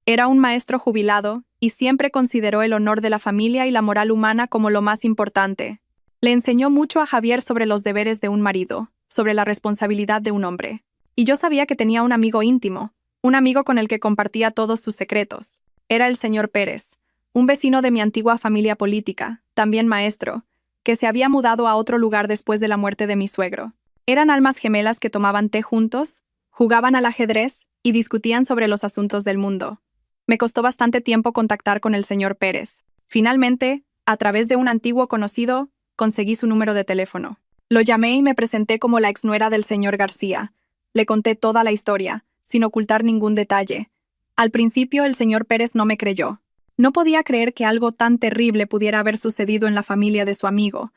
Era un maestro jubilado y siempre consideró el honor de la familia y la moral humana como lo más importante. Le enseñó mucho a Javier sobre los deberes de un marido, sobre la responsabilidad de un hombre. Y yo sabía que tenía un amigo íntimo, un amigo con el que compartía todos sus secretos. Era el señor Pérez, un vecino de mi antigua familia política, también maestro, que se había mudado a otro lugar después de la muerte de mi suegro. Eran almas gemelas que tomaban té juntos, jugaban al ajedrez y discutían sobre los asuntos del mundo. Me costó bastante tiempo contactar con el señor Pérez. Finalmente, a través de un antiguo conocido, conseguí su número de teléfono. Lo llamé y me presenté como la exnuera del señor García. Le conté toda la historia, sin ocultar ningún detalle. Al principio el señor Pérez no me creyó. No podía creer que algo tan terrible pudiera haber sucedido en la familia de su amigo,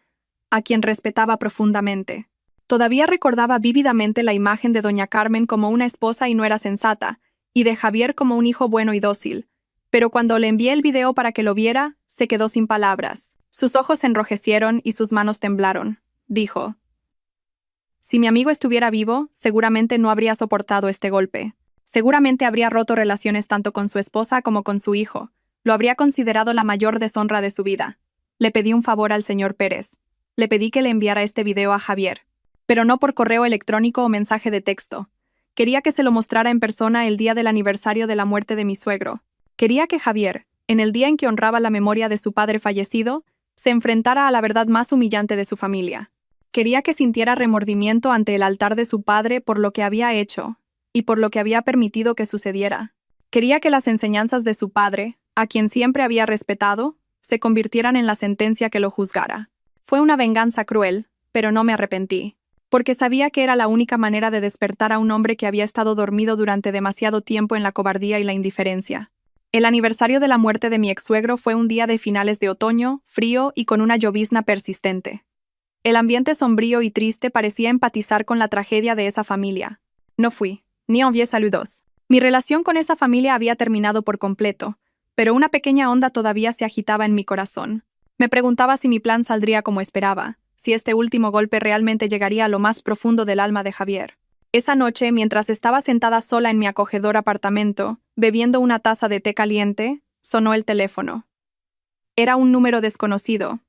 a quien respetaba profundamente. Todavía recordaba vívidamente la imagen de doña Carmen como una esposa y nuera sensata, y de Javier como un hijo bueno y dócil. Pero cuando le envié el video para que lo viera, se quedó sin palabras. Sus ojos se enrojecieron y sus manos temblaron. Dijo: si mi amigo estuviera vivo, seguramente no habría soportado este golpe. Seguramente habría roto relaciones tanto con su esposa como con su hijo. Lo habría considerado la mayor deshonra de su vida. Le pedí un favor al señor Pérez. Le pedí que le enviara este video a Javier. Pero no por correo electrónico o mensaje de texto. Quería que se lo mostrara en persona el día del aniversario de la muerte de mi suegro. Quería que Javier, en el día en que honraba la memoria de su padre fallecido, se enfrentara a la verdad más humillante de su familia. Quería que sintiera remordimiento ante el altar de su padre por lo que había hecho y por lo que había permitido que sucediera. Quería que las enseñanzas de su padre, a quien siempre había respetado, se convirtieran en la sentencia que lo juzgara. Fue una venganza cruel, pero no me arrepentí, porque sabía que era la única manera de despertar a un hombre que había estado dormido durante demasiado tiempo en la cobardía y la indiferencia. El aniversario de la muerte de mi ex-suegro fue un día de finales de otoño, frío y con una llovizna persistente. El ambiente sombrío y triste parecía empatizar con la tragedia de esa familia. No fui, ni envié saludos. Mi relación con esa familia había terminado por completo, pero una pequeña onda todavía se agitaba en mi corazón. Me preguntaba si mi plan saldría como esperaba, si este último golpe realmente llegaría a lo más profundo del alma de Javier. Esa noche, mientras estaba sentada sola en mi acogedor apartamento, bebiendo una taza de té caliente, sonó el teléfono. Era un número desconocido.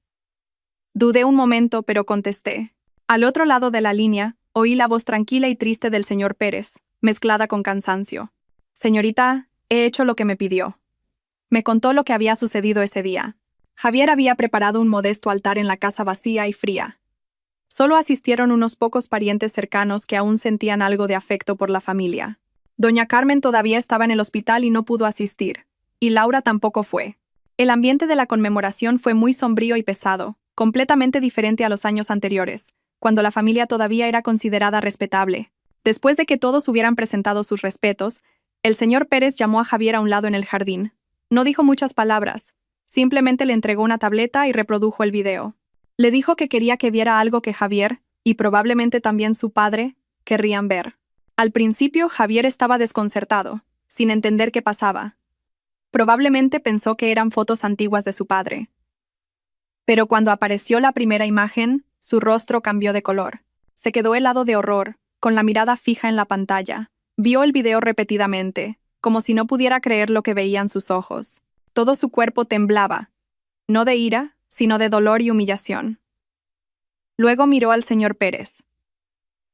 Dudé un momento, pero contesté. Al otro lado de la línea, oí la voz tranquila y triste del señor Pérez, mezclada con cansancio. Señorita, he hecho lo que me pidió. Me contó lo que había sucedido ese día. Javier había preparado un modesto altar en la casa vacía y fría. Solo asistieron unos pocos parientes cercanos que aún sentían algo de afecto por la familia. Doña Carmen todavía estaba en el hospital y no pudo asistir, y Laura tampoco fue. El ambiente de la conmemoración fue muy sombrío y pesado, completamente diferente a los años anteriores, cuando la familia todavía era considerada respetable. Después de que todos hubieran presentado sus respetos, el señor Pérez llamó a Javier a un lado en el jardín. No dijo muchas palabras, simplemente le entregó una tableta y reprodujo el video. Le dijo que quería que viera algo que Javier, y probablemente también su padre, querrían ver. Al principio, Javier estaba desconcertado, sin entender qué pasaba. Probablemente pensó que eran fotos antiguas de su padre. Pero cuando apareció la primera imagen, su rostro cambió de color. Se quedó helado de horror, con la mirada fija en la pantalla. Vio el video repetidamente, como si no pudiera creer lo que veían sus ojos. Todo su cuerpo temblaba, no de ira, sino de dolor y humillación. Luego miró al señor Pérez.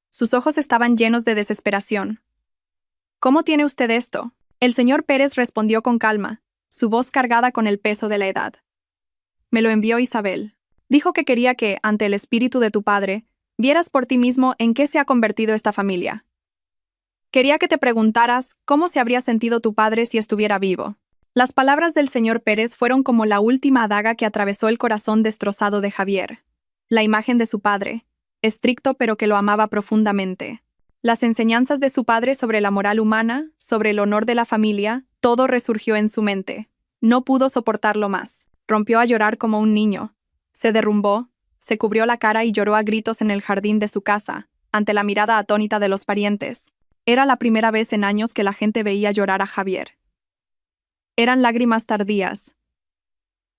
Sus ojos estaban llenos de desesperación. ¿Cómo tiene usted esto? El señor Pérez respondió con calma, su voz cargada con el peso de la edad. Me lo envió Isabel. Dijo que quería que, ante el espíritu de tu padre, vieras por ti mismo en qué se ha convertido esta familia. Quería que te preguntaras cómo se habría sentido tu padre si estuviera vivo. Las palabras del señor Pérez fueron como la última adaga que atravesó el corazón destrozado de Javier. La imagen de su padre, estricto pero que lo amaba profundamente. Las enseñanzas de su padre sobre la moral humana, sobre el honor de la familia, todo resurgió en su mente. No pudo soportarlo más. Rompió a llorar como un niño. Se derrumbó, se cubrió la cara y lloró a gritos en el jardín de su casa, ante la mirada atónita de los parientes. Era la primera vez en años que la gente veía llorar a Javier. Eran lágrimas tardías,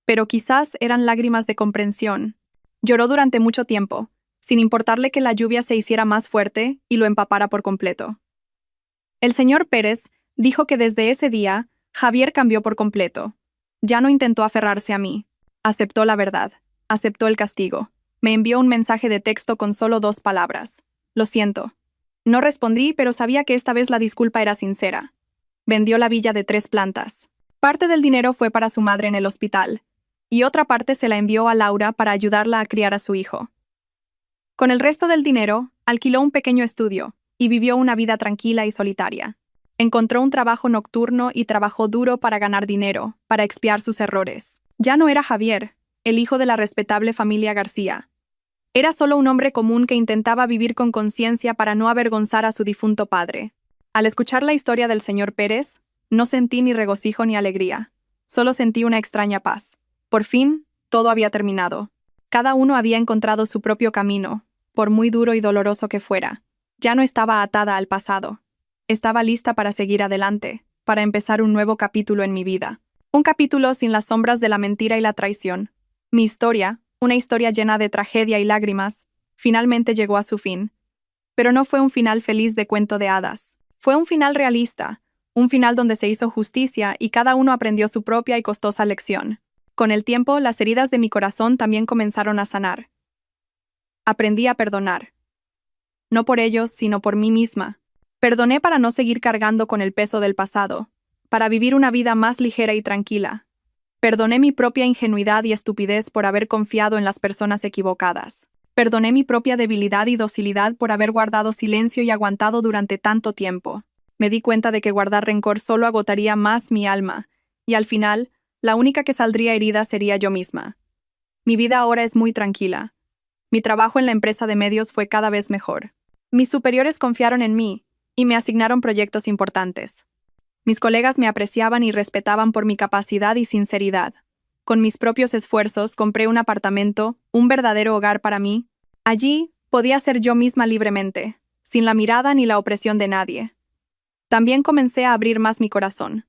pero quizás eran lágrimas de comprensión. Lloró durante mucho tiempo, sin importarle que la lluvia se hiciera más fuerte y lo empapara por completo. El señor Pérez dijo que desde ese día, Javier cambió por completo. Ya no intentó aferrarse a mí. Aceptó la verdad. Aceptó el castigo. Me envió un mensaje de texto con solo 2 palabras. Lo siento. No respondí, pero sabía que esta vez la disculpa era sincera. Vendió la villa de 3 plantas. Parte del dinero fue para su madre en el hospital, y otra parte se la envió a Laura para ayudarla a criar a su hijo. Con el resto del dinero, alquiló un pequeño estudio y vivió una vida tranquila y solitaria. Encontró un trabajo nocturno y trabajó duro para ganar dinero, para expiar sus errores. Ya no era Javier, el hijo de la respetable familia García. Era solo un hombre común que intentaba vivir con conciencia para no avergonzar a su difunto padre. Al escuchar la historia del señor Pérez, no sentí ni regocijo ni alegría. Solo sentí una extraña paz. Por fin, todo había terminado. Cada uno había encontrado su propio camino, por muy duro y doloroso que fuera. Ya no estaba atada al pasado. Estaba lista para seguir adelante, para empezar un nuevo capítulo en mi vida. Un capítulo sin las sombras de la mentira y la traición. Mi historia, una historia llena de tragedia y lágrimas, finalmente llegó a su fin. Pero no fue un final feliz de cuento de hadas. Fue un final realista, un final donde se hizo justicia y cada uno aprendió su propia y costosa lección. Con el tiempo, las heridas de mi corazón también comenzaron a sanar. Aprendí a perdonar. No por ellos, sino por mí misma. Perdoné para no seguir cargando con el peso del pasado, para vivir una vida más ligera y tranquila. Perdoné mi propia ingenuidad y estupidez por haber confiado en las personas equivocadas. Perdoné mi propia debilidad y docilidad por haber guardado silencio y aguantado durante tanto tiempo. Me di cuenta de que guardar rencor solo agotaría más mi alma, y al final, la única que saldría herida sería yo misma. Mi vida ahora es muy tranquila. Mi trabajo en la empresa de medios fue cada vez mejor. Mis superiores confiaron en mí y me asignaron proyectos importantes. Mis colegas me apreciaban y respetaban por mi capacidad y sinceridad. Con mis propios esfuerzos compré un apartamento, un verdadero hogar para mí. Allí podía ser yo misma libremente, sin la mirada ni la opresión de nadie. También comencé a abrir más mi corazón.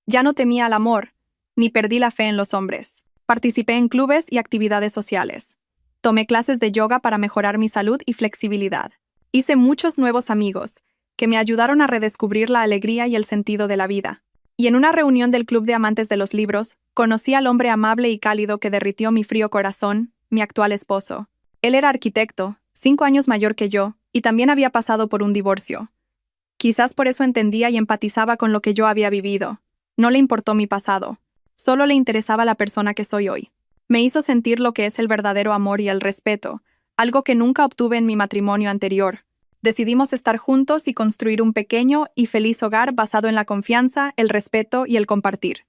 Ya no temía al amor, ni perdí la fe en los hombres. Participé en clubes y actividades sociales. Tomé clases de yoga para mejorar mi salud y flexibilidad. Hice muchos nuevos amigos, que me ayudaron a redescubrir la alegría y el sentido de la vida. Y en una reunión del Club de Amantes de los Libros, conocí al hombre amable y cálido que derritió mi frío corazón, mi actual esposo. Él era arquitecto, 5 años mayor que yo, y también había pasado por un divorcio. Quizás por eso entendía y empatizaba con lo que yo había vivido. No le importó mi pasado. Solo le interesaba la persona que soy hoy. Me hizo sentir lo que es el verdadero amor y el respeto, algo que nunca obtuve en mi matrimonio anterior. Decidimos estar juntos y construir un pequeño y feliz hogar basado en la confianza, el respeto y el compartir.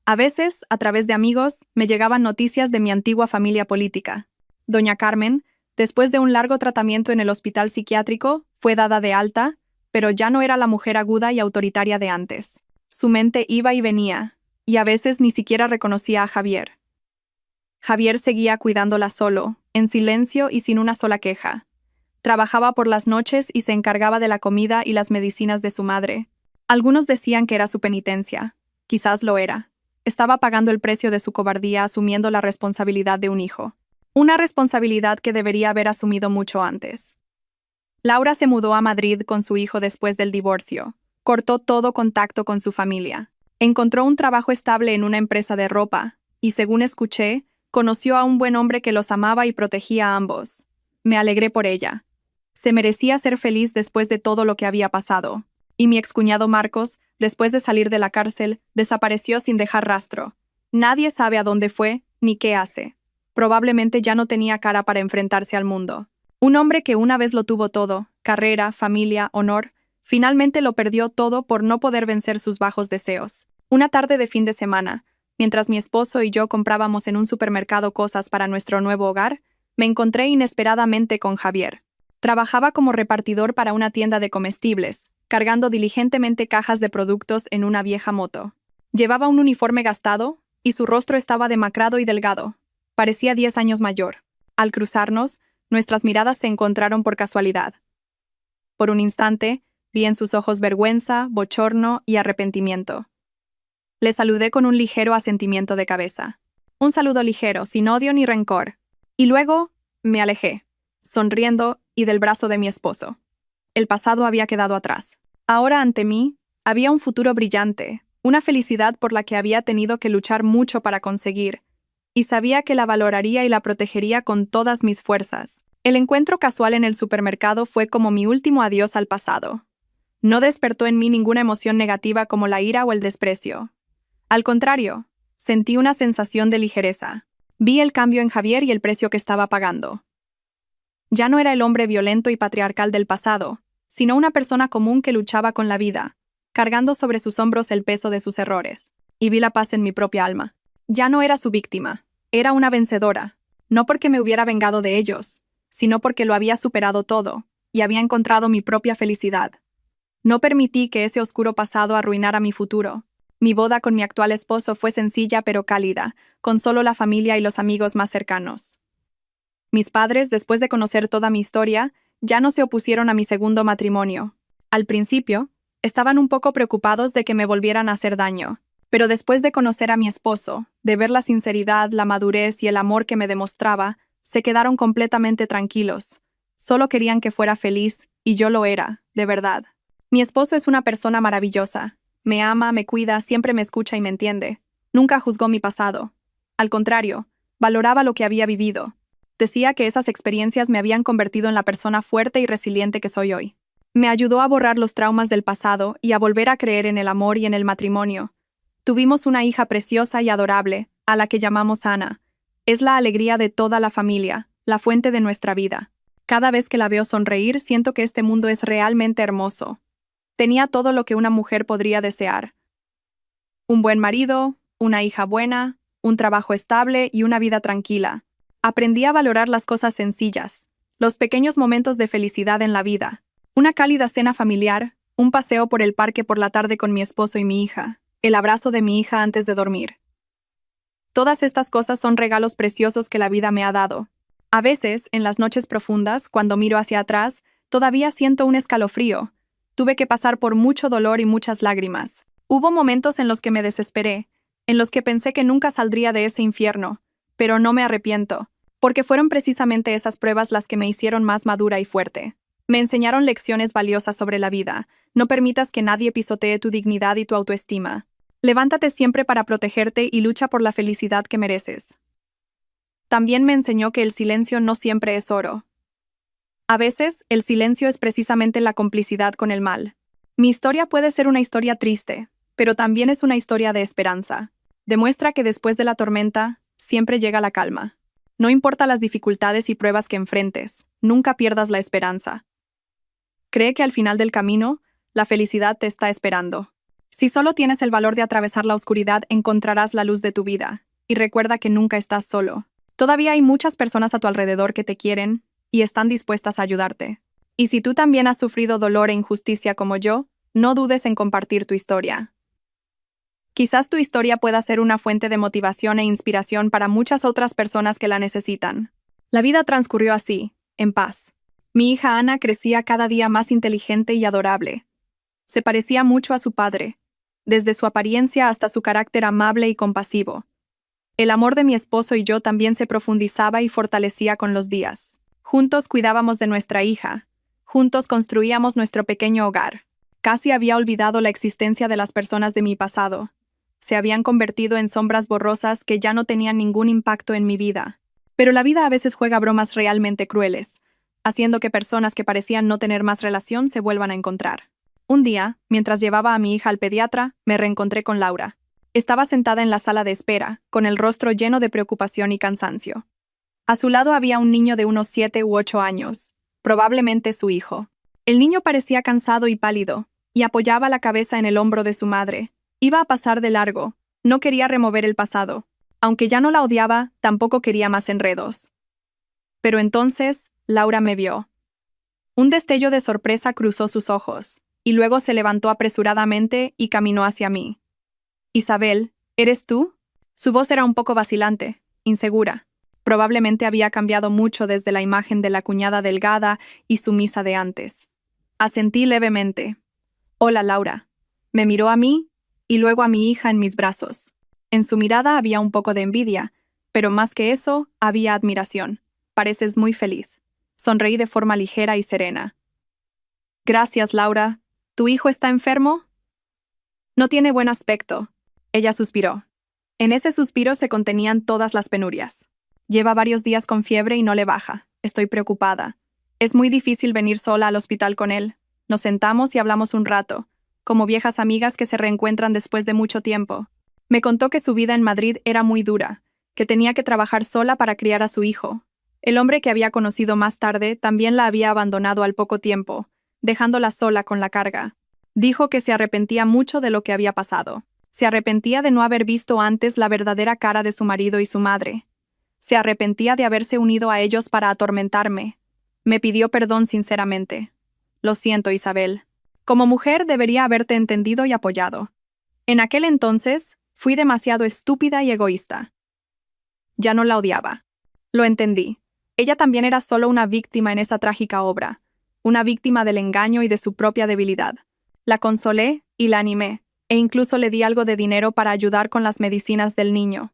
A veces, a través de amigos, me llegaban noticias de mi antigua familia política. Doña Carmen, después de un largo tratamiento en el hospital psiquiátrico, fue dada de alta, pero ya no era la mujer aguda y autoritaria de antes. Su mente iba y venía, y a veces ni siquiera reconocía a Javier. Javier seguía cuidándola solo, en silencio y sin una sola queja. Trabajaba por las noches y se encargaba de la comida y las medicinas de su madre. Algunos decían que era su penitencia. Quizás lo era. Estaba pagando el precio de su cobardía asumiendo la responsabilidad de un hijo. Una responsabilidad que debería haber asumido mucho antes. Laura se mudó a Madrid con su hijo después del divorcio. Cortó todo contacto con su familia. Encontró un trabajo estable en una empresa de ropa, y según escuché, conoció a un buen hombre que los amaba y protegía a ambos. Me alegré por ella. Se merecía ser feliz después de todo lo que había pasado. Y mi excuñado Marcos, después de salir de la cárcel, desapareció sin dejar rastro. Nadie sabe a dónde fue, ni qué hace. Probablemente ya no tenía cara para enfrentarse al mundo. Un hombre que una vez lo tuvo todo, carrera, familia, honor, finalmente lo perdió todo por no poder vencer sus bajos deseos. Una tarde de fin de semana, mientras mi esposo y yo comprábamos en un supermercado cosas para nuestro nuevo hogar, me encontré inesperadamente con Javier. Trabajaba como repartidor para una tienda de comestibles, cargando diligentemente cajas de productos en una vieja moto. Llevaba un uniforme gastado, y su rostro estaba demacrado y delgado. Parecía 10 años mayor. Al cruzarnos, nuestras miradas se encontraron por casualidad. Por un instante, vi en sus ojos vergüenza, bochorno y arrepentimiento. Le saludé con un ligero asentimiento de cabeza. Un saludo ligero, sin odio ni rencor. Y luego, me alejé, sonriendo y del brazo de mi esposo. El pasado había quedado atrás. Ahora ante mí, había un futuro brillante, una felicidad por la que había tenido que luchar mucho para conseguir, y sabía que la valoraría y la protegería con todas mis fuerzas. El encuentro casual en el supermercado fue como mi último adiós al pasado. No despertó en mí ninguna emoción negativa como la ira o el desprecio. Al contrario, sentí una sensación de ligereza. Vi el cambio en Javier y el precio que estaba pagando. Ya no era el hombre violento y patriarcal del pasado, sino una persona común que luchaba con la vida, cargando sobre sus hombros el peso de sus errores. Y vi la paz en mi propia alma. Ya no era su víctima, era una vencedora, no porque me hubiera vengado de ellos, sino porque lo había superado todo, y había encontrado mi propia felicidad. No permití que ese oscuro pasado arruinara mi futuro. Mi boda con mi actual esposo fue sencilla pero cálida, con solo la familia y los amigos más cercanos. Mis padres, después de conocer toda mi historia, ya no se opusieron a mi segundo matrimonio. Al principio, estaban un poco preocupados de que me volvieran a hacer daño, pero después de conocer a mi esposo, de ver la sinceridad, la madurez y el amor que me demostraba, se quedaron completamente tranquilos. Solo querían que fuera feliz, y yo lo era, de verdad. Mi esposo es una persona maravillosa. Me ama, me cuida, siempre me escucha y me entiende. Nunca juzgó mi pasado. Al contrario, valoraba lo que había vivido. Decía que esas experiencias me habían convertido en la persona fuerte y resiliente que soy hoy. Me ayudó a borrar los traumas del pasado y a volver a creer en el amor y en el matrimonio. Tuvimos una hija preciosa y adorable, a la que llamamos Ana. Es la alegría de toda la familia, la fuente de nuestra vida. Cada vez que la veo sonreír, siento que este mundo es realmente hermoso. Tenía todo lo que una mujer podría desear. Un buen marido, una hija buena, un trabajo estable y una vida tranquila. Aprendí a valorar las cosas sencillas, los pequeños momentos de felicidad en la vida. Una cálida cena familiar, un paseo por el parque por la tarde con mi esposo y mi hija, el abrazo de mi hija antes de dormir. Todas estas cosas son regalos preciosos que la vida me ha dado. A veces, en las noches profundas, cuando miro hacia atrás, todavía siento un escalofrío. Tuve que pasar por mucho dolor y muchas lágrimas. Hubo momentos en los que me desesperé, en los que pensé que nunca saldría de ese infierno, pero no me arrepiento, porque fueron precisamente esas pruebas las que me hicieron más madura y fuerte. Me enseñaron lecciones valiosas sobre la vida. No permitas que nadie pisotee tu dignidad y tu autoestima. Levántate siempre para protegerte y lucha por la felicidad que mereces. También me enseñó que el silencio no siempre es oro. A veces, el silencio es precisamente la complicidad con el mal. Mi historia puede ser una historia triste, pero también es una historia de esperanza. Demuestra que después de la tormenta, siempre llega la calma. No importa las dificultades y pruebas que enfrentes, nunca pierdas la esperanza. Cree que al final del camino, la felicidad te está esperando. Si solo tienes el valor de atravesar la oscuridad, encontrarás la luz de tu vida. Y recuerda que nunca estás solo. Todavía hay muchas personas a tu alrededor que te quieren y están dispuestas a ayudarte. Y si tú también has sufrido dolor e injusticia como yo, no dudes en compartir tu historia. Quizás tu historia pueda ser una fuente de motivación e inspiración para muchas otras personas que la necesitan. La vida transcurrió así, en paz. Mi hija Ana crecía cada día más inteligente y adorable. Se parecía mucho a su padre, desde su apariencia hasta su carácter amable y compasivo. El amor de mi esposo y yo también se profundizaba y fortalecía con los días. Juntos cuidábamos de nuestra hija. Juntos construíamos nuestro pequeño hogar. Casi había olvidado la existencia de las personas de mi pasado. Se habían convertido en sombras borrosas que ya no tenían ningún impacto en mi vida. Pero la vida a veces juega bromas realmente crueles, haciendo que personas que parecían no tener más relación se vuelvan a encontrar. Un día, mientras llevaba a mi hija al pediatra, me reencontré con Laura. Estaba sentada en la sala de espera, con el rostro lleno de preocupación y cansancio. A su lado había un niño de unos 7 u 8 años, probablemente su hijo. El niño parecía cansado y pálido, y apoyaba la cabeza en el hombro de su madre. Iba a pasar de largo. No quería remover el pasado. Aunque ya no la odiaba, tampoco quería más enredos. Pero entonces, Laura me vio. Un destello de sorpresa cruzó sus ojos, y luego se levantó apresuradamente y caminó hacia mí. «Isabel, ¿eres tú?» Su voz era un poco vacilante, insegura. Probablemente había cambiado mucho desde la imagen de la cuñada delgada y sumisa de antes. Asentí levemente. Hola, Laura. Me miró a mí y luego a mi hija en mis brazos. En su mirada había un poco de envidia, pero más que eso, había admiración. Pareces muy feliz. Sonreí de forma ligera y serena. Gracias, Laura. ¿Tu hijo está enfermo? No tiene buen aspecto. Ella suspiró. En ese suspiro se contenían todas las penurias. Lleva varios días con fiebre y no le baja. Estoy preocupada. Es muy difícil venir sola al hospital con él. Nos sentamos y hablamos un rato, como viejas amigas que se reencuentran después de mucho tiempo. Me contó que su vida en Madrid era muy dura, que tenía que trabajar sola para criar a su hijo. El hombre que había conocido más tarde también la había abandonado al poco tiempo, dejándola sola con la carga. Dijo que se arrepentía mucho de lo que había pasado. Se arrepentía de no haber visto antes la verdadera cara de su marido y su madre. Se arrepentía de haberse unido a ellos para atormentarme. Me pidió perdón sinceramente. Lo siento, Isabel. Como mujer debería haberte entendido y apoyado. En aquel entonces, fui demasiado estúpida y egoísta. Ya no la odiaba. Lo entendí. Ella también era solo una víctima en esa trágica obra, una víctima del engaño y de su propia debilidad. La consolé y la animé, e incluso le di algo de dinero para ayudar con las medicinas del niño.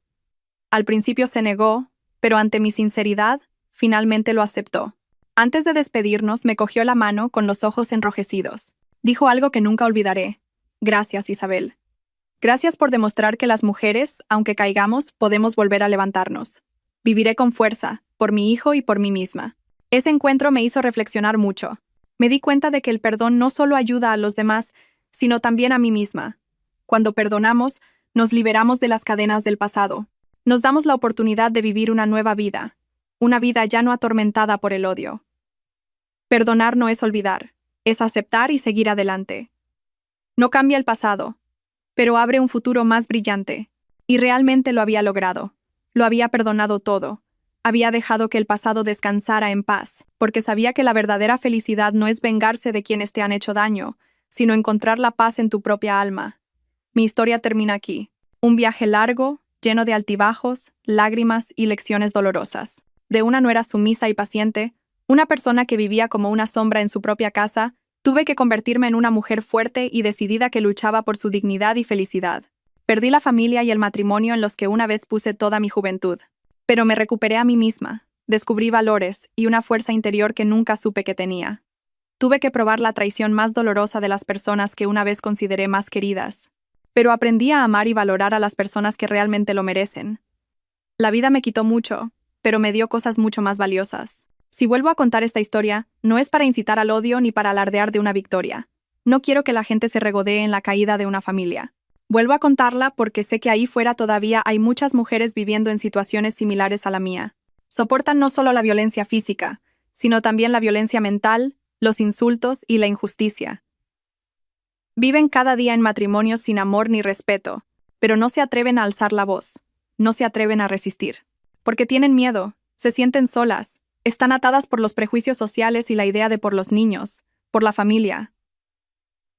Al principio se negó, pero ante mi sinceridad, finalmente lo aceptó. Antes de despedirnos, me cogió la mano con los ojos enrojecidos. Dijo algo que nunca olvidaré. Gracias, Isabel. Gracias por demostrar que las mujeres, aunque caigamos, podemos volver a levantarnos. Viviré con fuerza, por mi hijo y por mí misma. Ese encuentro me hizo reflexionar mucho. Me di cuenta de que el perdón no solo ayuda a los demás, sino también a mí misma. Cuando perdonamos, nos liberamos de las cadenas del pasado. Nos damos la oportunidad de vivir una nueva vida, una vida ya no atormentada por el odio. Perdonar no es olvidar, es aceptar y seguir adelante. No cambia el pasado, pero abre un futuro más brillante. Y realmente lo había logrado. Lo había perdonado todo. Había dejado que el pasado descansara en paz, porque sabía que la verdadera felicidad no es vengarse de quienes te han hecho daño, sino encontrar la paz en tu propia alma. Mi historia termina aquí. Un viaje largo, lleno de altibajos, lágrimas y lecciones dolorosas. De una nuera sumisa y paciente, una persona que vivía como una sombra en su propia casa, tuve que convertirme en una mujer fuerte y decidida que luchaba por su dignidad y felicidad. Perdí la familia y el matrimonio en los que una vez puse toda mi juventud. Pero me recuperé a mí misma, descubrí valores y una fuerza interior que nunca supe que tenía. Tuve que probar la traición más dolorosa de las personas que una vez consideré más queridas. Pero aprendí a amar y valorar a las personas que realmente lo merecen. La vida me quitó mucho, pero me dio cosas mucho más valiosas. Si vuelvo a contar esta historia, no es para incitar al odio ni para alardear de una victoria. No quiero que la gente se regodee en la caída de una familia. Vuelvo a contarla porque sé que ahí fuera todavía hay muchas mujeres viviendo en situaciones similares a la mía. Soportan no solo la violencia física, sino también la violencia mental, los insultos y la injusticia. Viven cada día en matrimonios sin amor ni respeto, pero no se atreven a alzar la voz, no se atreven a resistir. Porque tienen miedo, se sienten solas, están atadas por los prejuicios sociales y la idea de por los niños, por la familia.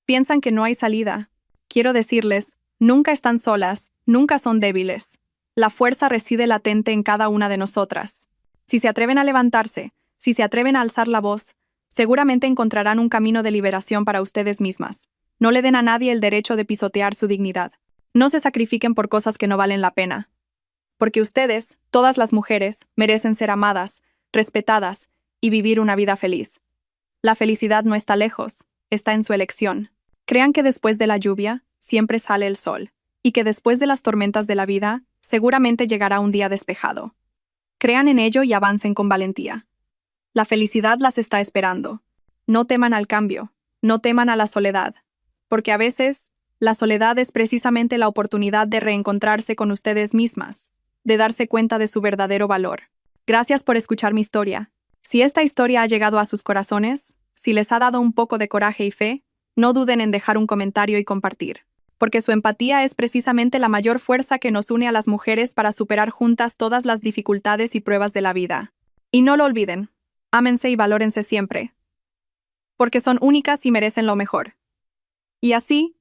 Piensan que no hay salida. Quiero decirles, nunca están solas, nunca son débiles. La fuerza reside latente en cada una de nosotras. Si se atreven a levantarse, si se atreven a alzar la voz, seguramente encontrarán un camino de liberación para ustedes mismas. No le den a nadie el derecho de pisotear su dignidad. No se sacrifiquen por cosas que no valen la pena. Porque ustedes, todas las mujeres, merecen ser amadas, respetadas y vivir una vida feliz. La felicidad no está lejos, está en su elección. Crean que después de la lluvia, siempre sale el sol, y que después de las tormentas de la vida, seguramente llegará un día despejado. Crean en ello y avancen con valentía. La felicidad las está esperando. No teman al cambio, no teman a la soledad, porque a veces, la soledad es precisamente la oportunidad de reencontrarse con ustedes mismas, de darse cuenta de su verdadero valor. Gracias por escuchar mi historia. Si esta historia ha llegado a sus corazones, si les ha dado un poco de coraje y fe, no duden en dejar un comentario y compartir, porque su empatía es precisamente la mayor fuerza que nos une a las mujeres para superar juntas todas las dificultades y pruebas de la vida. Y no lo olviden, ámense y valórense siempre, porque son únicas y merecen lo mejor. Y así,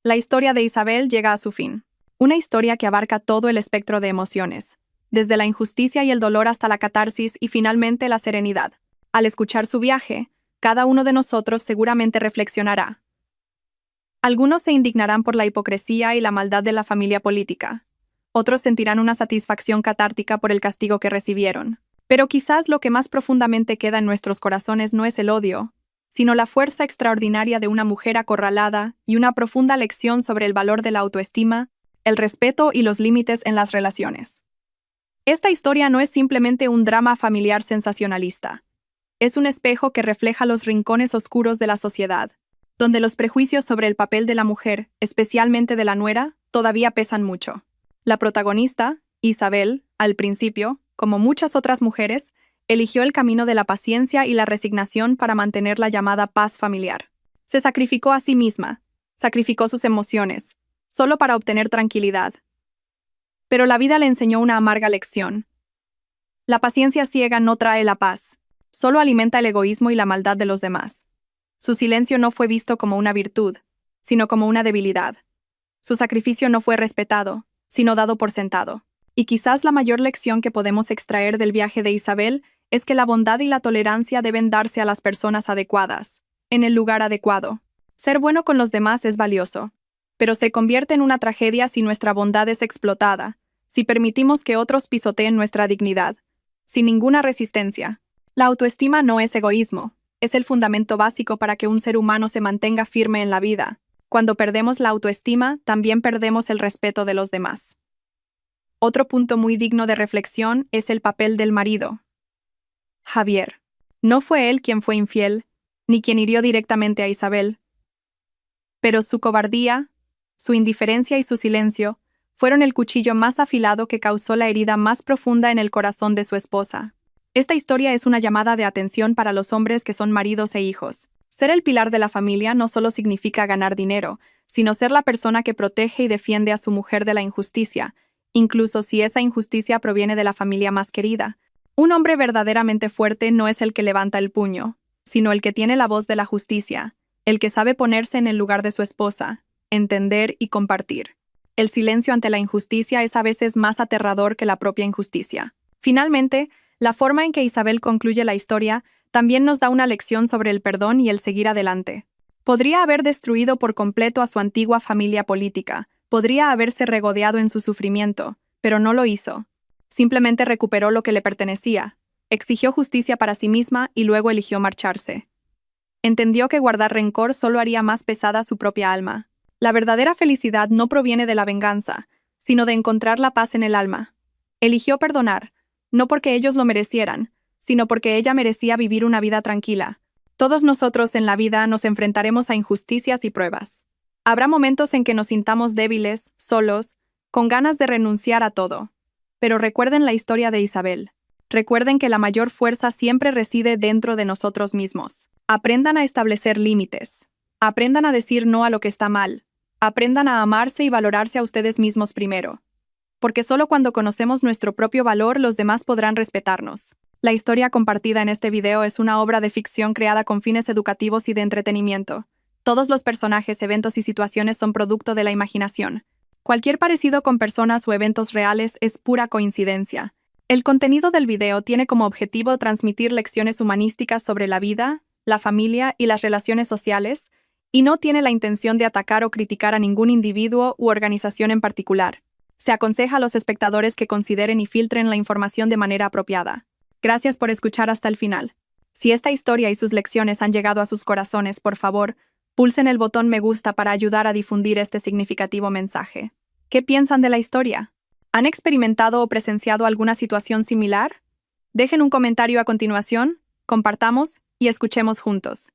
la historia de Isabel llega a su fin. Una historia que abarca todo el espectro de emociones, desde la injusticia y el dolor hasta la catarsis y finalmente la serenidad. Al escuchar su viaje, cada uno de nosotros seguramente reflexionará. Algunos se indignarán por la hipocresía y la maldad de la familia política. Otros sentirán una satisfacción catártica por el castigo que recibieron. Pero quizás lo que más profundamente queda en nuestros corazones no es el odio, sino la fuerza extraordinaria de una mujer acorralada y una profunda lección sobre el valor de la autoestima, el respeto y los límites en las relaciones. Esta historia no es simplemente un drama familiar sensacionalista. Es un espejo que refleja los rincones oscuros de la sociedad, donde los prejuicios sobre el papel de la mujer, especialmente de la nuera, todavía pesan mucho. La protagonista, Isabel, al principio, como muchas otras mujeres, eligió el camino de la paciencia y la resignación para mantener la llamada paz familiar. Se sacrificó a sí misma, sacrificó sus emociones, solo para obtener tranquilidad. Pero la vida le enseñó una amarga lección. La paciencia ciega no trae la paz, solo alimenta el egoísmo y la maldad de los demás. Su silencio no fue visto como una virtud, sino como una debilidad. Su sacrificio no fue respetado, sino dado por sentado. Y quizás la mayor lección que podemos extraer del viaje de Isabel es que la bondad y la tolerancia deben darse a las personas adecuadas, en el lugar adecuado. Ser bueno con los demás es valioso, pero se convierte en una tragedia si nuestra bondad es explotada, si permitimos que otros pisoteen nuestra dignidad, sin ninguna resistencia. La autoestima no es egoísmo, es el fundamento básico para que un ser humano se mantenga firme en la vida. Cuando perdemos la autoestima, también perdemos el respeto de los demás. Otro punto muy digno de reflexión es el papel del marido. Javier. No fue él quien fue infiel, ni quien hirió directamente a Isabel. Pero su cobardía, su indiferencia y su silencio fueron el cuchillo más afilado que causó la herida más profunda en el corazón de su esposa. Esta historia es una llamada de atención para los hombres que son maridos e hijos. Ser el pilar de la familia no solo significa ganar dinero, sino ser la persona que protege y defiende a su mujer de la injusticia, incluso si esa injusticia proviene de la familia más querida. Un hombre verdaderamente fuerte no es el que levanta el puño, sino el que tiene la voz de la justicia, el que sabe ponerse en el lugar de su esposa, entender y compartir. El silencio ante la injusticia es a veces más aterrador que la propia injusticia. Finalmente, la forma en que Isabel concluye la historia también nos da una lección sobre el perdón y el seguir adelante. Podría haber destruido por completo a su antigua familia política, podría haberse regodeado en su sufrimiento, pero no lo hizo. Simplemente recuperó lo que le pertenecía, exigió justicia para sí misma y luego eligió marcharse. Entendió que guardar rencor solo haría más pesada su propia alma. La verdadera felicidad no proviene de la venganza, sino de encontrar la paz en el alma. Eligió perdonar, no porque ellos lo merecieran, sino porque ella merecía vivir una vida tranquila. Todos nosotros en la vida nos enfrentaremos a injusticias y pruebas. Habrá momentos en que nos sintamos débiles, solos, con ganas de renunciar a todo. Pero recuerden la historia de Isabel. Recuerden que la mayor fuerza siempre reside dentro de nosotros mismos. Aprendan a establecer límites. Aprendan a decir no a lo que está mal. Aprendan a amarse y valorarse a ustedes mismos primero. Porque solo cuando conocemos nuestro propio valor, los demás podrán respetarnos. La historia compartida en este video es una obra de ficción creada con fines educativos y de entretenimiento. Todos los personajes, eventos y situaciones son producto de la imaginación. Cualquier parecido con personas o eventos reales es pura coincidencia. El contenido del video tiene como objetivo transmitir lecciones humanísticas sobre la vida, la familia y las relaciones sociales, y no tiene la intención de atacar o criticar a ningún individuo u organización en particular. Se aconseja a los espectadores que consideren y filtren la información de manera apropiada. Gracias por escuchar hasta el final. Si esta historia y sus lecciones han llegado a sus corazones, por favor, pulsen el botón me gusta para ayudar a difundir este significativo mensaje. ¿Qué piensan de la historia? ¿Han experimentado o presenciado alguna situación similar? Dejen un comentario a continuación, compartamos y escuchemos juntos.